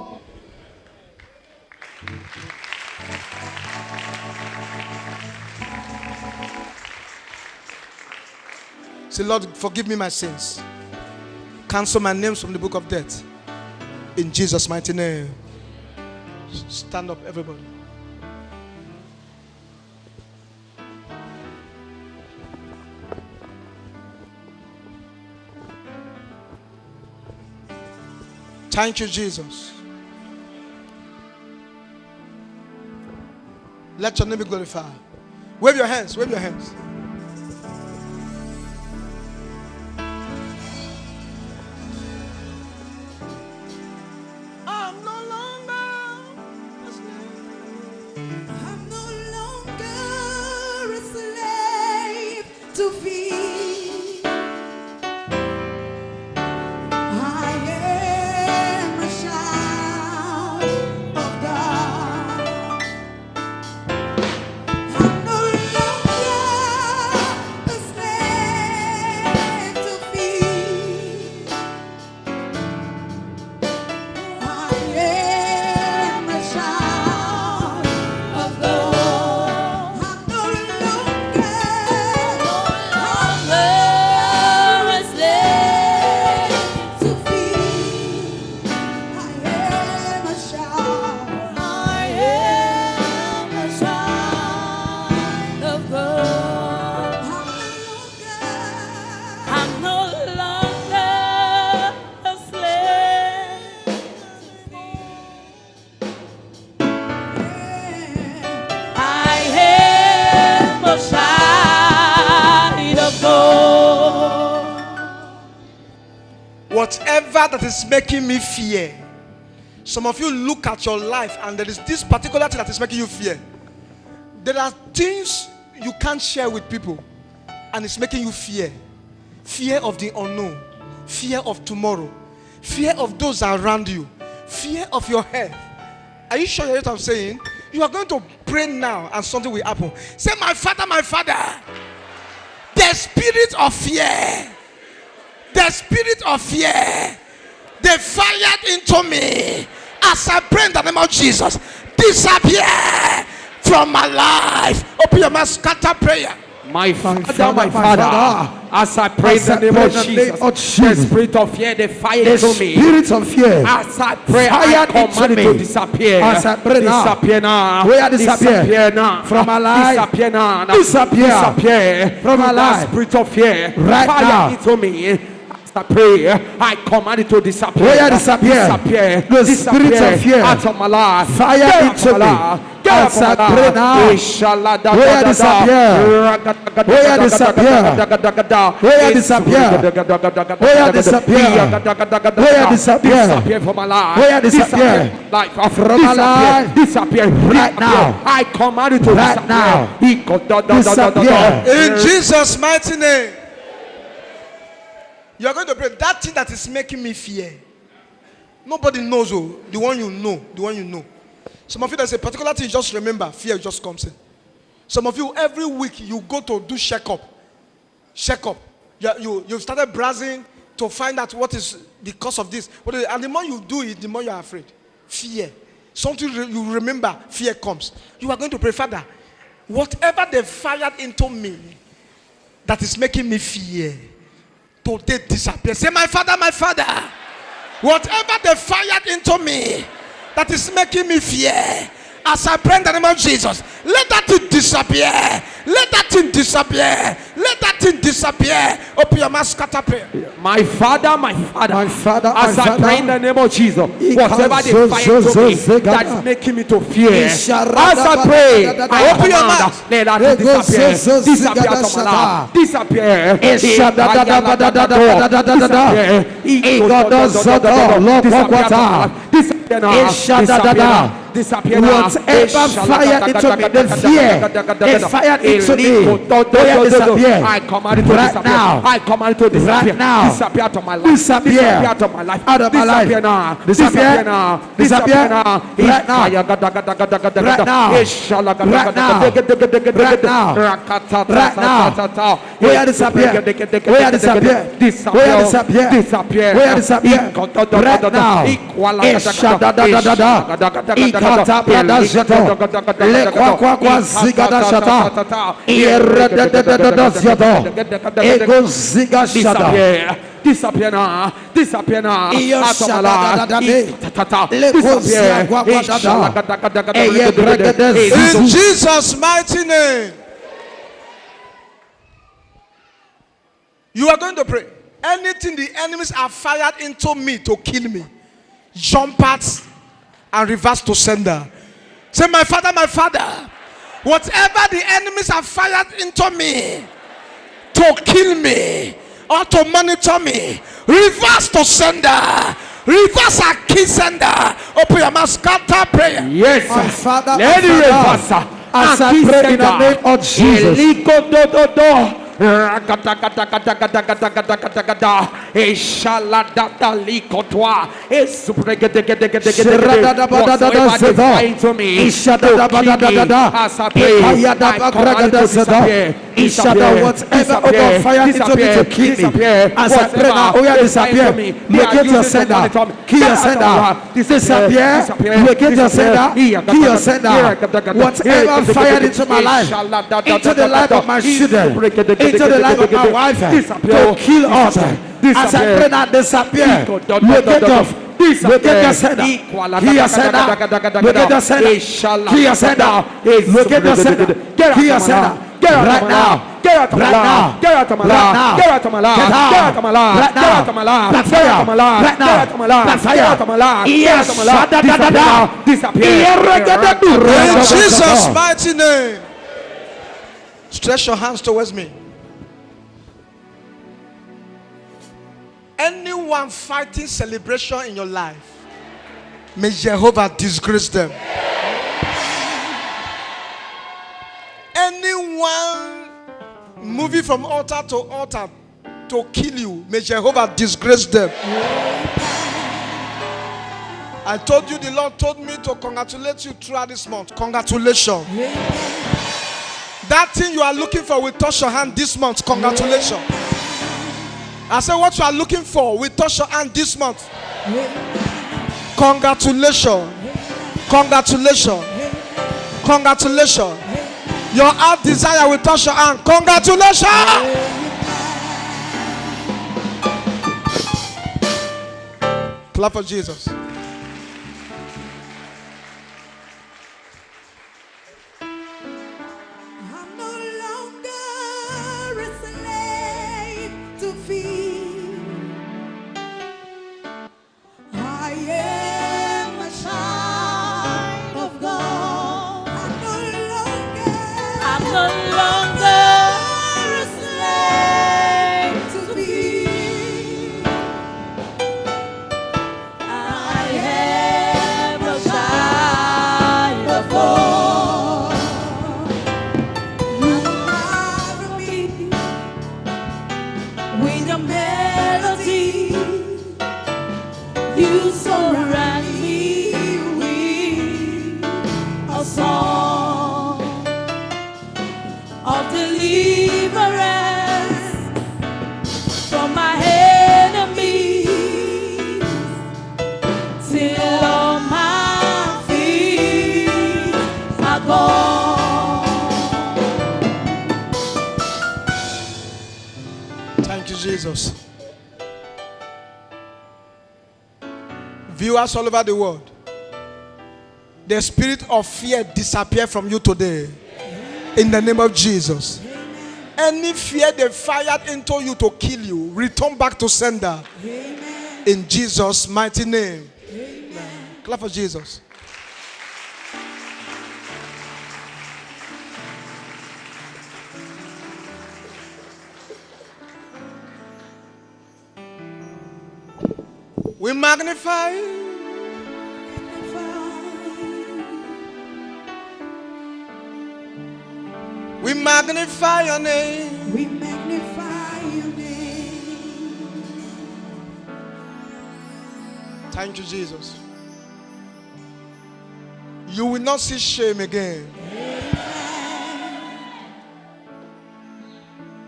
Say, "Lord, forgive me my sins. Cancel my names from the book of death. In Jesus' mighty name." Stand up, everybody. Thank you, Jesus. Let your name be glorified. Wave your hands. Wave your hands. I'm no longer a slave to fear. I am a child of God. I'm no longer a slave to fear. I am a child of God. I'm no longer a slave to fear. I am a child. I am a child of God. I'm no longer a slave. I am a child of God. Whatever that is making me fear. Some of you look at your life and there is this particular thing that is making you fear. There are things you can't share with people and it's making you fear. Fear of the unknown, fear of tomorrow, fear of those around you, fear of your health. Are you sure you hear what I'm saying? You are going to pray now and something will happen. Say, my Father, the spirit of fear, the spirit of fear, they fired into me as I pray in the name of Jesus. Disappear from my life. Open your mouth, scatter prayer. My Father, as I pray in the name of Jesus, the spirit of fear, the fire into me. Spirit of fear. As I pray, I command it to disappear. As I pray now. Disappear now. Where disappear? Disappear now. From my life. Disappear now. Disappear. Disappear From my that life. spirit of fear. Right fire now. into me. As I pray, I command it to disappear. Where disappear? Disappear. The spirit Disappear of fear. out of my life. Fire Get out into of my me. life. Get out As of my I pray life. now. Where disappear? Where disappear? Where disappear? Where disappear? Where disappear? Disappear from my life. Where disappear? Life From my life. Disappear Right now. I command it to Right now. disappear. In Jesus' mighty name. You are going to pray that thing that is making me fear. Nobody knows, oh, the one you know. Some of you, there's a particular thing you just remember, fear just comes in. Some of you, every week you go to do checkup. You started browsing to find out what is the cause of this. And the more you do it, the more you are afraid. Fear. Something you remember, fear comes. You are going to pray, Father, whatever they fired into me that is making me fear, today disappear. Say, my Father, whatever they fired into me that is making me fear, as I pray in the name of Jesus, let that thing disappear. Let that thing disappear. Let that thing disappear. Open your mouth, scatter prayer. My Father, as I pray in the name of Jesus, whatever they fire to me that's making me to fear, as I pray, I open your mouth. Let that thing disappear. Disappear from my life. Disappear. Disappear now. Whatever fire into me, the fear, it fired into me. Where disappear? I command it to Right disappear. now. I command it to disappear. Right now. Disappear out of my life. Disappear. Disappear out of my life. Out of my life. Disappear now. Disappear. now. Disappear. now. Right now. Right now. Right now. Right now. Where disappear? Where disappear? Where disappear? Disappear. Where disappear? Right now. Ikata brada jato. Le kwa zigada shata. Ierda jato. Ego ziga shata. Disappear now. Disappear now. Out of my life. In Jesus' mighty name. You are going to pray. Anything the enemies have fired into me to kill me, jump out and reverse to sender. Say, my Father, whatever the enemies have fired into me to kill me or to monitor me, reverse to sender. Reverse and kill sender. Open your mouth, scatter prayer. Yes, My Father, let it reverse. As I pray in the name of Jesus. Whatever over fire into me to kill me, as I pray now, oh yeah, disappear. Locate your sender, kill your sender, disappear. Locate your sender, kill your sender. Whatever fired into my life, into the life of my children, into the life of my wife, to kill us. As I pray now, disappear. Locate your Locate your sender. Kill your sender. Locate your sender. Kill your sender. Locate your sender. Kill your sender. Right now. Get out of my life. Get out of my life. Get out of my life. Get out of my life. Right now. Black fire. Right now. Get out of my life. Black fire. Yes. Disappear. In Jesus' mighty name. Stretch your hands towards me. Anyone fighting celebration in your life, may Jehovah disgrace them. Anyone moving from altar to altar to kill you, may Jehovah disgrace them. I told you, the Lord told me to congratulate you throughout this month. Congratulations. That thing you are looking for will touch your hand this month. Congratulations. I said, what you are looking for will touch your hand this month. Congratulations. Congratulations. Congratulations. Your heart desire will touch your hand. Congratulations. Clap for Jesus. I'm no longer a slave to fear. I am a child of God. I'm no longer a slave to fear. I am a child of God. You cover me with your melody. You surround me with a song of deliverance from my enemies, till all my fears are gone. Thank you, Jesus. Viewers all over the world, the spirit of fear disappear from you today. In the name of Jesus. Any fear they fired into you to kill you, return back to sender. In Jesus' mighty name. Clap for Jesus. We magnify you. We magnify your name. We magnify your name. Thank you, Jesus. You will not see shame again.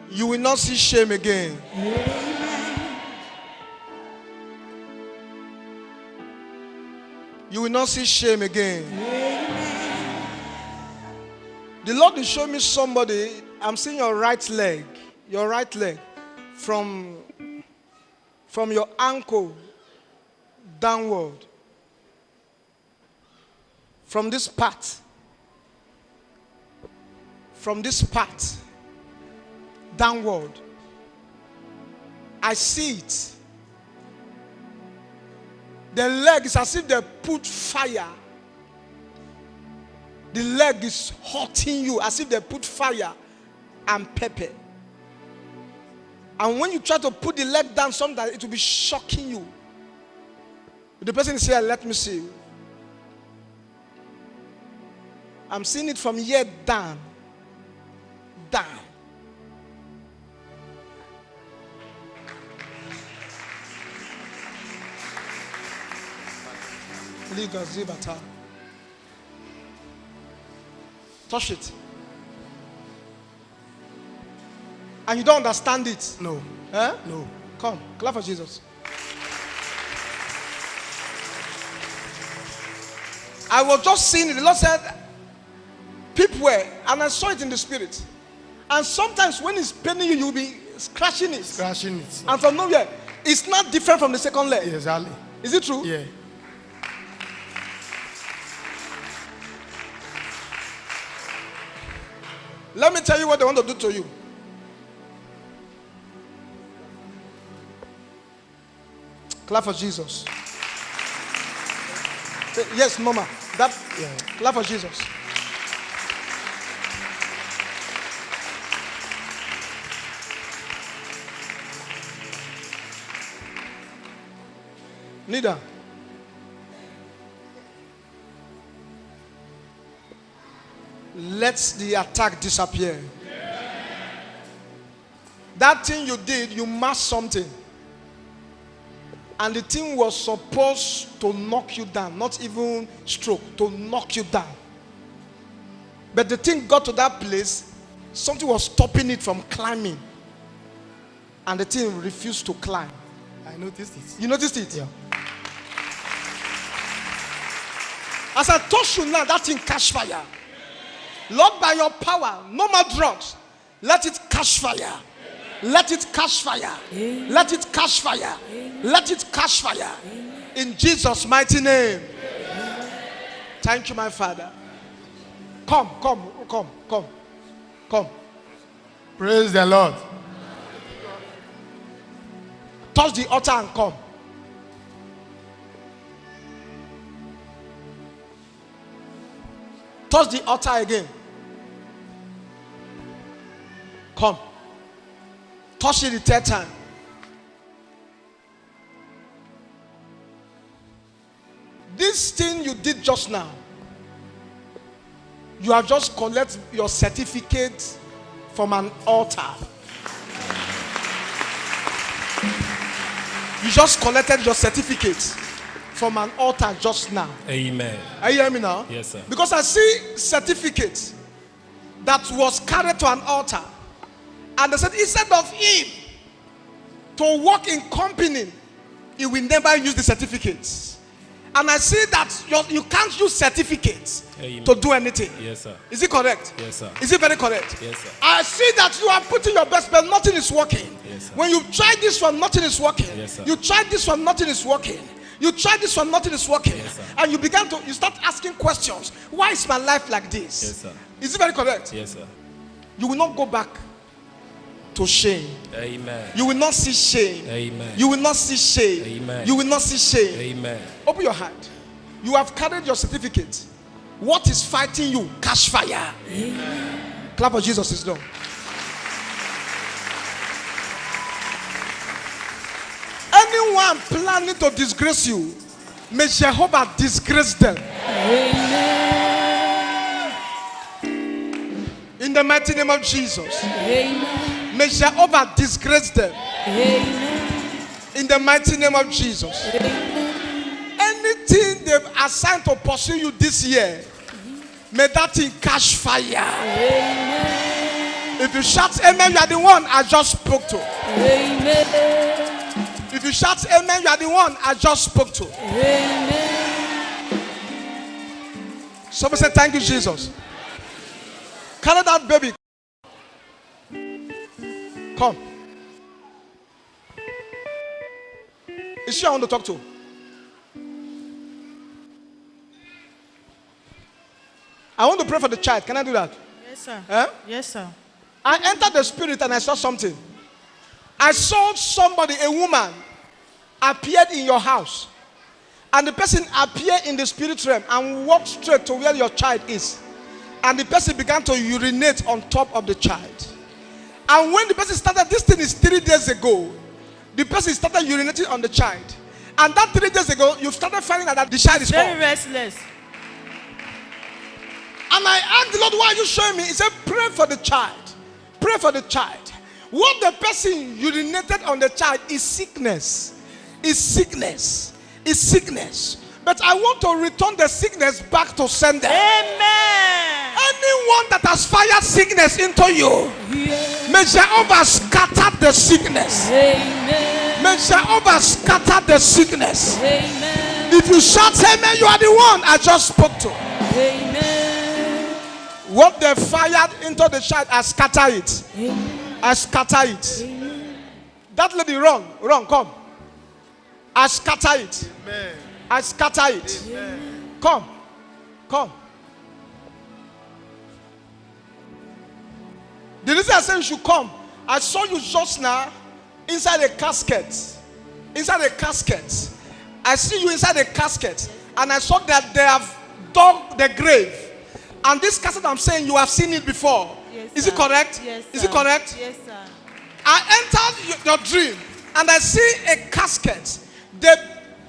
You will not see shame again. You will not see shame again. The Lord is showing me somebody. I'm seeing your right leg. Your right leg. From your ankle downward. From this part. From this part. Downward. I see it. The leg is as if they put fire. The leg is hurting you as if they put fire and pepper. And when you try to put the leg down, sometimes it will be shocking you. The person is here, let me see. I'm seeing it from here down. Down. Touch it. And you don't understand it. No. Eh? No. Come, clap for Jesus. I was just seeing it. The Lord said, people were, and I saw it in the spirit. And sometimes when it's paining you, you'll be scratching it. Scratching it. And from nowhere, it's not different from the second leg. Exactly. Is it true? Yeah. Let me tell you what they want to do to you. Clap for Jesus. Yes, Mama. That. Yeah. Clap for Jesus. Nida. Let the attack disappear. That thing you did, you masked something. And the thing was supposed to knock you down, not even stroke, to knock you down. But the thing got to that place, something was stopping it from climbing. And the thing refused to climb. I noticed it. You noticed it? Yeah. As I touch you now, that thing catch fire. Lord, by your power, no more drugs. Let it catch fire. Let it catch fire. Let it catch fire. Let it catch fire. In Jesus' mighty name. Thank you, my Father. Come. Praise the Lord. Touch the altar and come. Touch the altar again. Come. Touch it the third time. This thing you did just now, you have just collected your certificate from an altar. You just collected your certificate from an altar just now. Amen. Are you hearing me now? Yes, sir. Because I see certificate that was carried to an altar. And they said instead of him to work in company, he will never use the certificates. And I see that you can't use certificates Amen. to do anything. Yes, sir. Is it correct? Yes, sir. Is it very correct? Yes, sir. I see that you are putting your best, but nothing is working. Yes, sir. When you try this one, nothing is working. Yes, sir. You try this one, nothing is working. You try this one, nothing is working. Yes, sir. And you start asking questions. Why is my life like this? Yes, sir. Is it very correct? Yes, sir. You will not go back to shame. Amen. You will not see shame. Amen. You will not see shame. Amen. You will not see shame. Amen. Open your hand. You have carried your certificate. What is fighting you? Catch fire. Amen. Clap for Jesus is done. Anyone planning to disgrace you, may Jehovah disgrace them. Amen. In the mighty name of Jesus. Amen. May Jehovah disgrace them. Amen. In the mighty name of Jesus. Anything they've assigned to pursue you this year, may that thing catch fire. Amen. If you shout amen, you are the one I just spoke to. Amen. If you shout amen, you are the one I just spoke to. Amen. Somebody say thank you, Jesus. Carry that baby. Come. Is she I want to talk to? I want to pray for the child. Can I do that? Yes, sir. Eh? Yes, sir. I entered the spirit and I saw something. I saw somebody, a woman, appeared in your house. and the person appear in the spirit realm and walk straight to where your child is. And the person began to urinate on top of the child. And when the person started, this thing is 3 days ago, the person started urinating on the child. And that 3 days ago, you started finding out that the child is Very hot. restless. And I asked the Lord, why are you showing me? He said, pray for the child. Pray for the child. What the person urinated on the child is sickness. Is sickness. Is sickness. But I want to return the sickness back to sender. Amen. Anyone that has fired sickness into you, may Jehovah scatter the sickness. Amen. May Jehovah scatter the sickness. Amen. If you shout amen, you are the one I just spoke to. Amen. What they fired into the child, I scatter it. Amen. I scatter it. That lady, wrong, come. I scatter it. I scatter it. Come. The reason I said you should come, I saw you just now inside a casket. Inside a casket. I see you inside a casket. And I saw that they have dug the grave. And this casket, I'm saying, you have seen it before. Yes, Is sir. it correct? Yes, Is sir. it correct? Yes, sir. I entered your dream and I see a casket. They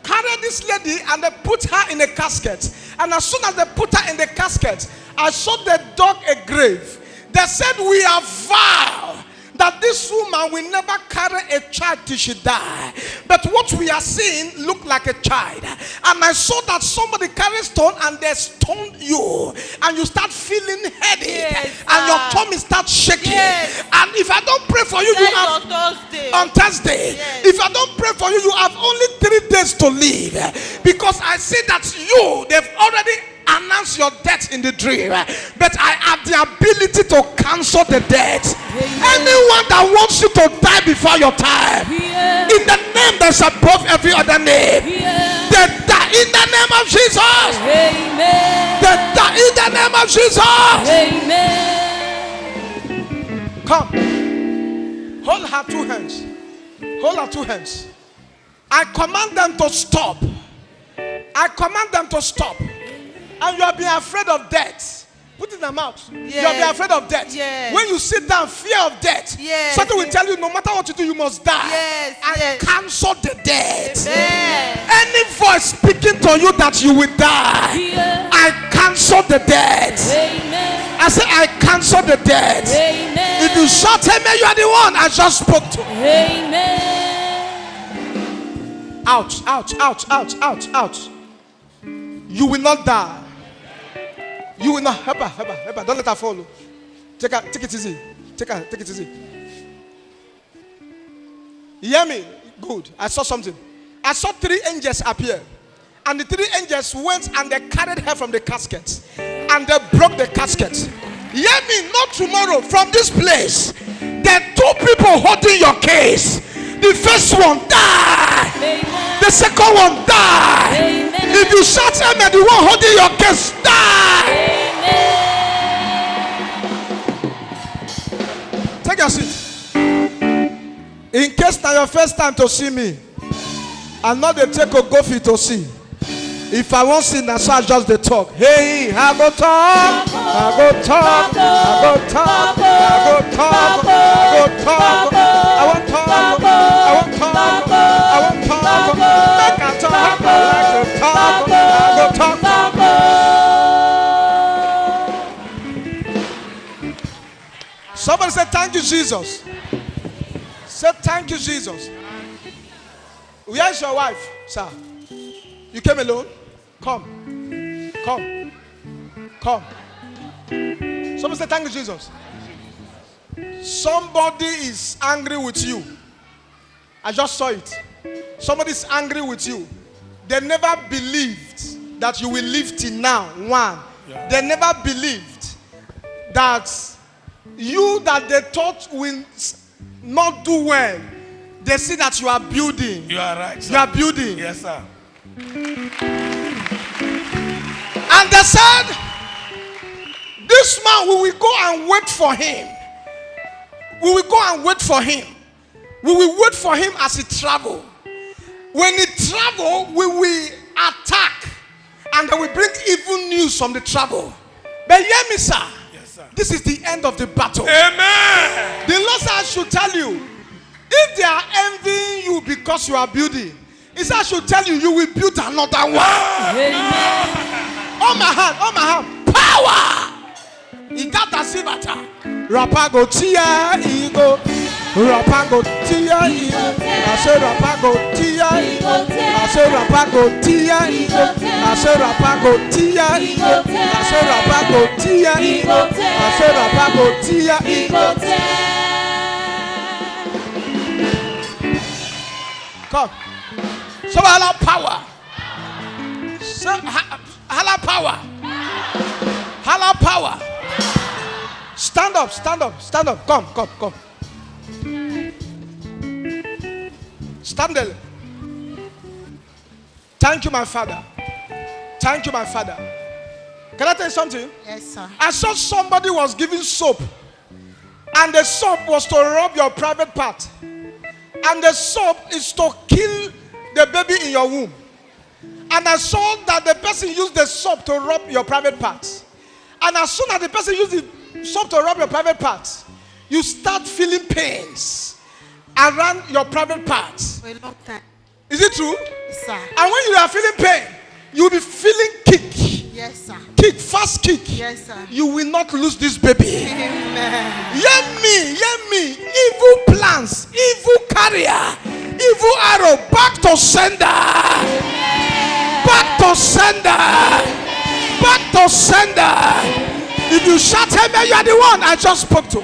carried this lady and they put her in a casket. And as soon as they put her in the casket, I saw they dug a grave. They said, we have vowed that this woman will never carry a child till she die. But what we are seeing look like a child. And I saw that somebody carried stone and they stoned you. And you start feeling headache. Yes, and your sir. tummy starts shaking. Yes. And if I don't pray for you, you That's have on Thursday. on Thursday. Yes. If I don't pray for you, you have only 3 days to live. Because I see that they've already announced your death in the dream. But I have the ability to cancel the death. Anyone that wants you to die before your time, in the name that's above every other name, they die in the name of Jesus. Amen. They die in the name of Jesus. Amen. Come. Hold her 2 hands. Hold her 2 hands. I command them to stop. I command them to stop. And you have been afraid of death. Put it in the mouth. You have been Yes. afraid of death. Yes. When you sit down, fear of death. Yes. Something will tell you, no matter what you do, you must die. Yes. I Yes. cancel the death. Amen. Any voice speaking to you that you will die, I cancel the death. Amen. I say, I cancel the death. Amen. If you shout amen, you are the one I just spoke to. Amen. Out. You will not die. You will not. Help her. Don't let her follow. Take it easy. Take it easy. You hear me? Good. I saw something. I saw 3 angels appear. And the 3 angels went and they carried her from the casket. And they broke the casket. Hear me? Not tomorrow. From this place, there are 2 people holding your case. The first one died. Amen. The second one died. Amen. If you shout amen, the one holding your case died. Amen. Take your seat. In case now your first time to see me, I'm not the take a go fit to see. If I won't see, that's why I just the talk. Hey, I go talk. I go talk. I go talk. I go talk. I go talk. I want talk. I want talk. I want talk. Make I talk. I like to talk. I go talk. Somebody say thank you, Jesus. Say thank you, Jesus. Where is your wife, sir? You came alone? Come. Somebody say thank you, Jesus. Somebody is angry with you. I just saw it. Somebody is angry with you. They never believed that you will live till now. One. They never believed that you that they thought will not do well. They see that you are building. You are right, sir. You are building. Yes, sir. And they said, this man, we will go and wait for him. We will go and wait for him. We will wait for him as he travel. When he travel, we will attack and they will bring evil news from the travel. But hear me, sir. Yes, sir. This is the end of the battle. Amen. The Lord said I should tell you, if they are envying you because you are building, He said I should tell you, you will build another one. On my hand. Power. He got a silver. Rapago tia ego. Rapago tia ego. I say rapago tia ego. I say rapago tia ego. I say rapago tia ego. I say rapago tia ego. I say rapago tia ego. Come. So allow power. So allow power. Allow power. Stand up. Come. Stand there. Thank you, my Father. Can I tell you something? Yes, sir. I saw somebody was giving soap, and the soap was to rub your private part, and the soap is to kill the baby in your womb. And I saw that the person used the soap to rub your private parts. And as soon as the person used the soap to rub your private parts, you start feeling pains around your private parts. For a long time. Is it true? Yes, sir. And when you are feeling pain, you will be feeling kick. Yes, sir. Fast kick. Yes, sir. You will not lose this baby. Amen. Hear me. Evil plans, evil carrier, evil arrow, back to sender. Back to sender. If you shout amen, you are the one I just spoke to.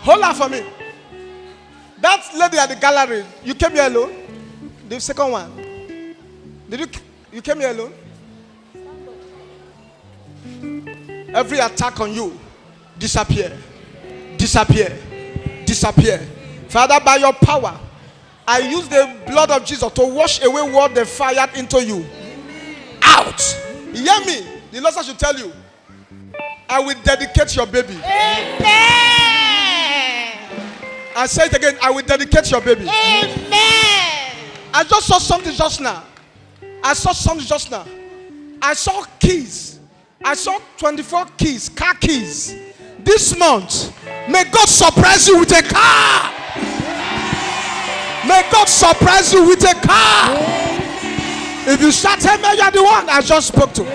Hold on for me. That lady at the gallery, you came here alone? The second one. You came here alone? Every attack on you, disappear. Father, by your power, I use the blood of Jesus to wash away what they fired into you. Out. You hear me? The Lord should tell you, I will dedicate your baby. Amen. I say it again, I will dedicate your baby. Amen. I just saw something just now. I saw keys. I saw 24 keys, car keys. This month, may God surprise you with a car. If you start amen, you are the one I just spoke to.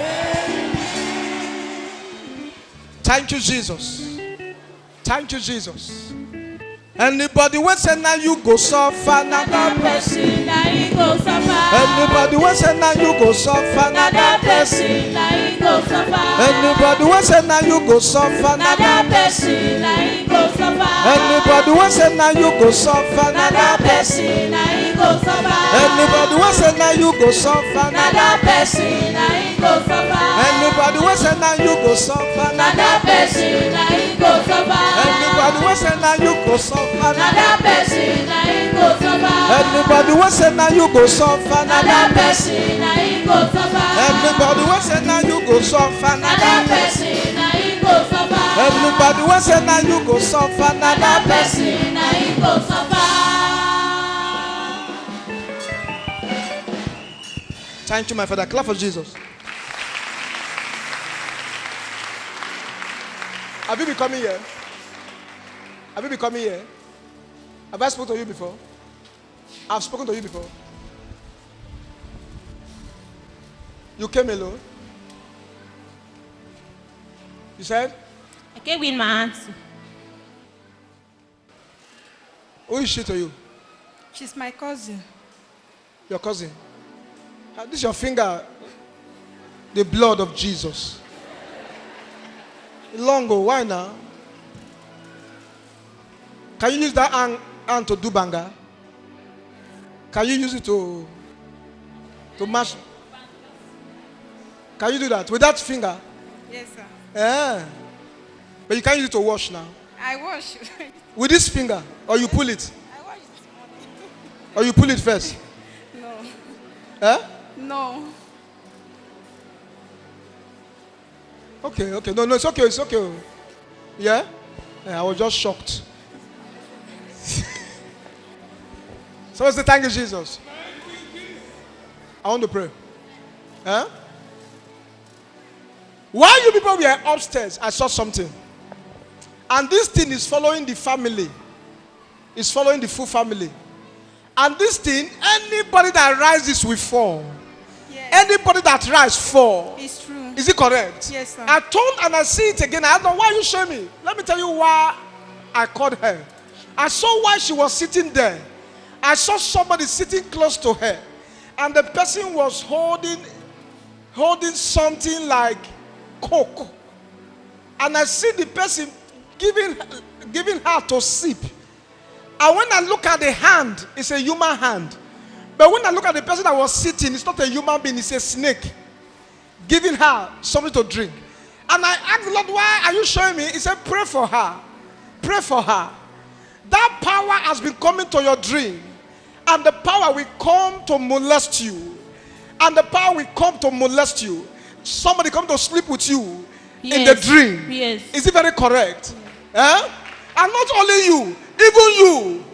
Thank you, Jesus. Anybody when say now you go suffer, another person now you go suffer. Anybody when say now you go suffer, another person now you go suffer. Anybody when say now you go suffer, another person now you go suffer. Anybody when say now you go suffer, another person now you go suffer. Anybody when say now you go suffer, another person now you go suffer. Anybody when say now you go suffer, another person now you go suffer. Anybody when say now you go suffer. Another person now you go suffer. Everybody will say now you go suffer. Another person now you go suffer. Everybody will say now you go suffer. Another person now you go suffer. Everybody will say now you go suffer. Another person now you go suffer. Thank you, my Father. Clap for Jesus. Have you been coming here? Have I spoken to you before? I've spoken to you before. You came alone? You said? I came with my auntie. Who is she to you? She's my cousin. Your cousin? This is your finger. The blood of Jesus. Long ago. Why now? Can you use that hand to do banga? Can you use it to mash? Can you do that with that finger? Yes, sir. Yeah. But you can't use it to wash now. I wash. With this finger, or you pull it, I wash this morning. or you pull it first. No. Eh? No. Okay. No, it's okay. Yeah? I was just shocked. So let's say thank you, Jesus. I want to pray. Huh? While you people were upstairs, I saw something. And this thing is following the family. It's following the full family. And this thing, anybody that rises will fall. Yes. Anybody that rises fall. It's true. Is it correct? Yes, sir. I told and I see it again. I don't know why you show me. Let me tell you why I called her. I saw why she was sitting there. I saw somebody sitting close to her. And the person was holding something like coke. And I see the person giving her to sip. And when I look at the hand, it's a human hand. But when I look at the person that was sitting, it's not a human being, it's a snake. Giving her something to drink. And I asked the Lord, why are you showing me? He said, pray for her. Pray for her. That power has been coming to your dream. And the power will come to molest you. And the power will come to molest you. Somebody come to sleep with you in the dream. Yes. Is it very correct? And not only you, even you,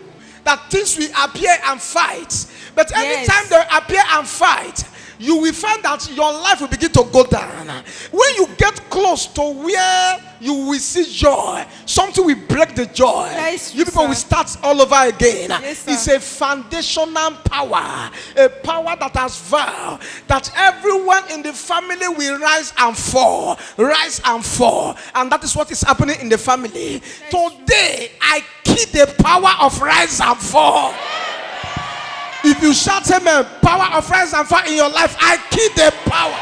that things will appear and fight. But anytime they appear and fight, you will find that your life will begin to go down. When you get close to where you will see joy, something will break the joy. You people will start all over again. It's a foundational power, a power that has vowed that everyone in the family will rise and fall, and that is what is happening in the family. Today, I keep the power of rise and fall. If you shout amen, power of rise and fall in your life, I keep the power.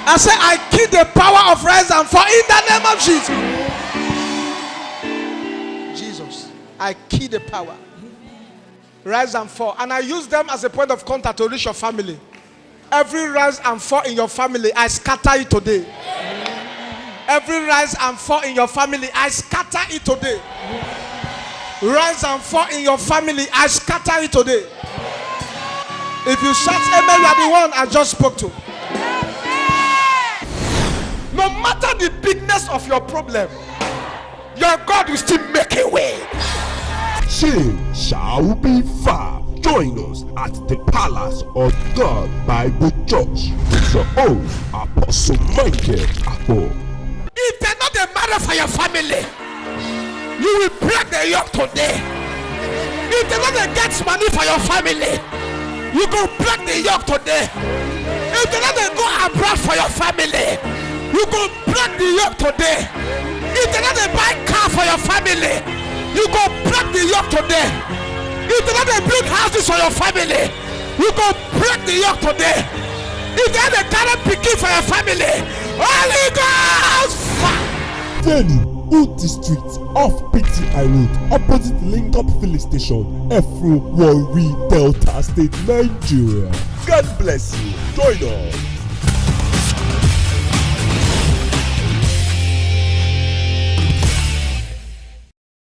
I say, I keep the power of rise and fall in the name of Jesus. Jesus, I keep the power. Rise and fall. And I use them as a point of contact to reach your family. Every rise and fall in your family, I scatter it today. Every rise and fall in your family, I scatter it today. Rise and fall in your family, I scatter it today. If you shout amen, you are the one I just spoke to. No matter the bigness of your problem, your God will still make a way. Shame shall be far. Join us at the Palace of God Bible Church with your own Apostle Michael Akpo. If they're not a matter for your family, you will break the yoke today. If they're not against money for your family, you go break the yoke today. If they're not go abroad for your family, you go break the yoke today. If they're not buy car for your family, you go break the yoke today. If they're not build houses for your family, you go break the yoke today. If they're not carry picking for your family, Holy Ghost fire. Venue, Old District off PTI Road, opposite Link Up Filling Station, Efru, Warri, Delta State, Nigeria. God bless you. Join us.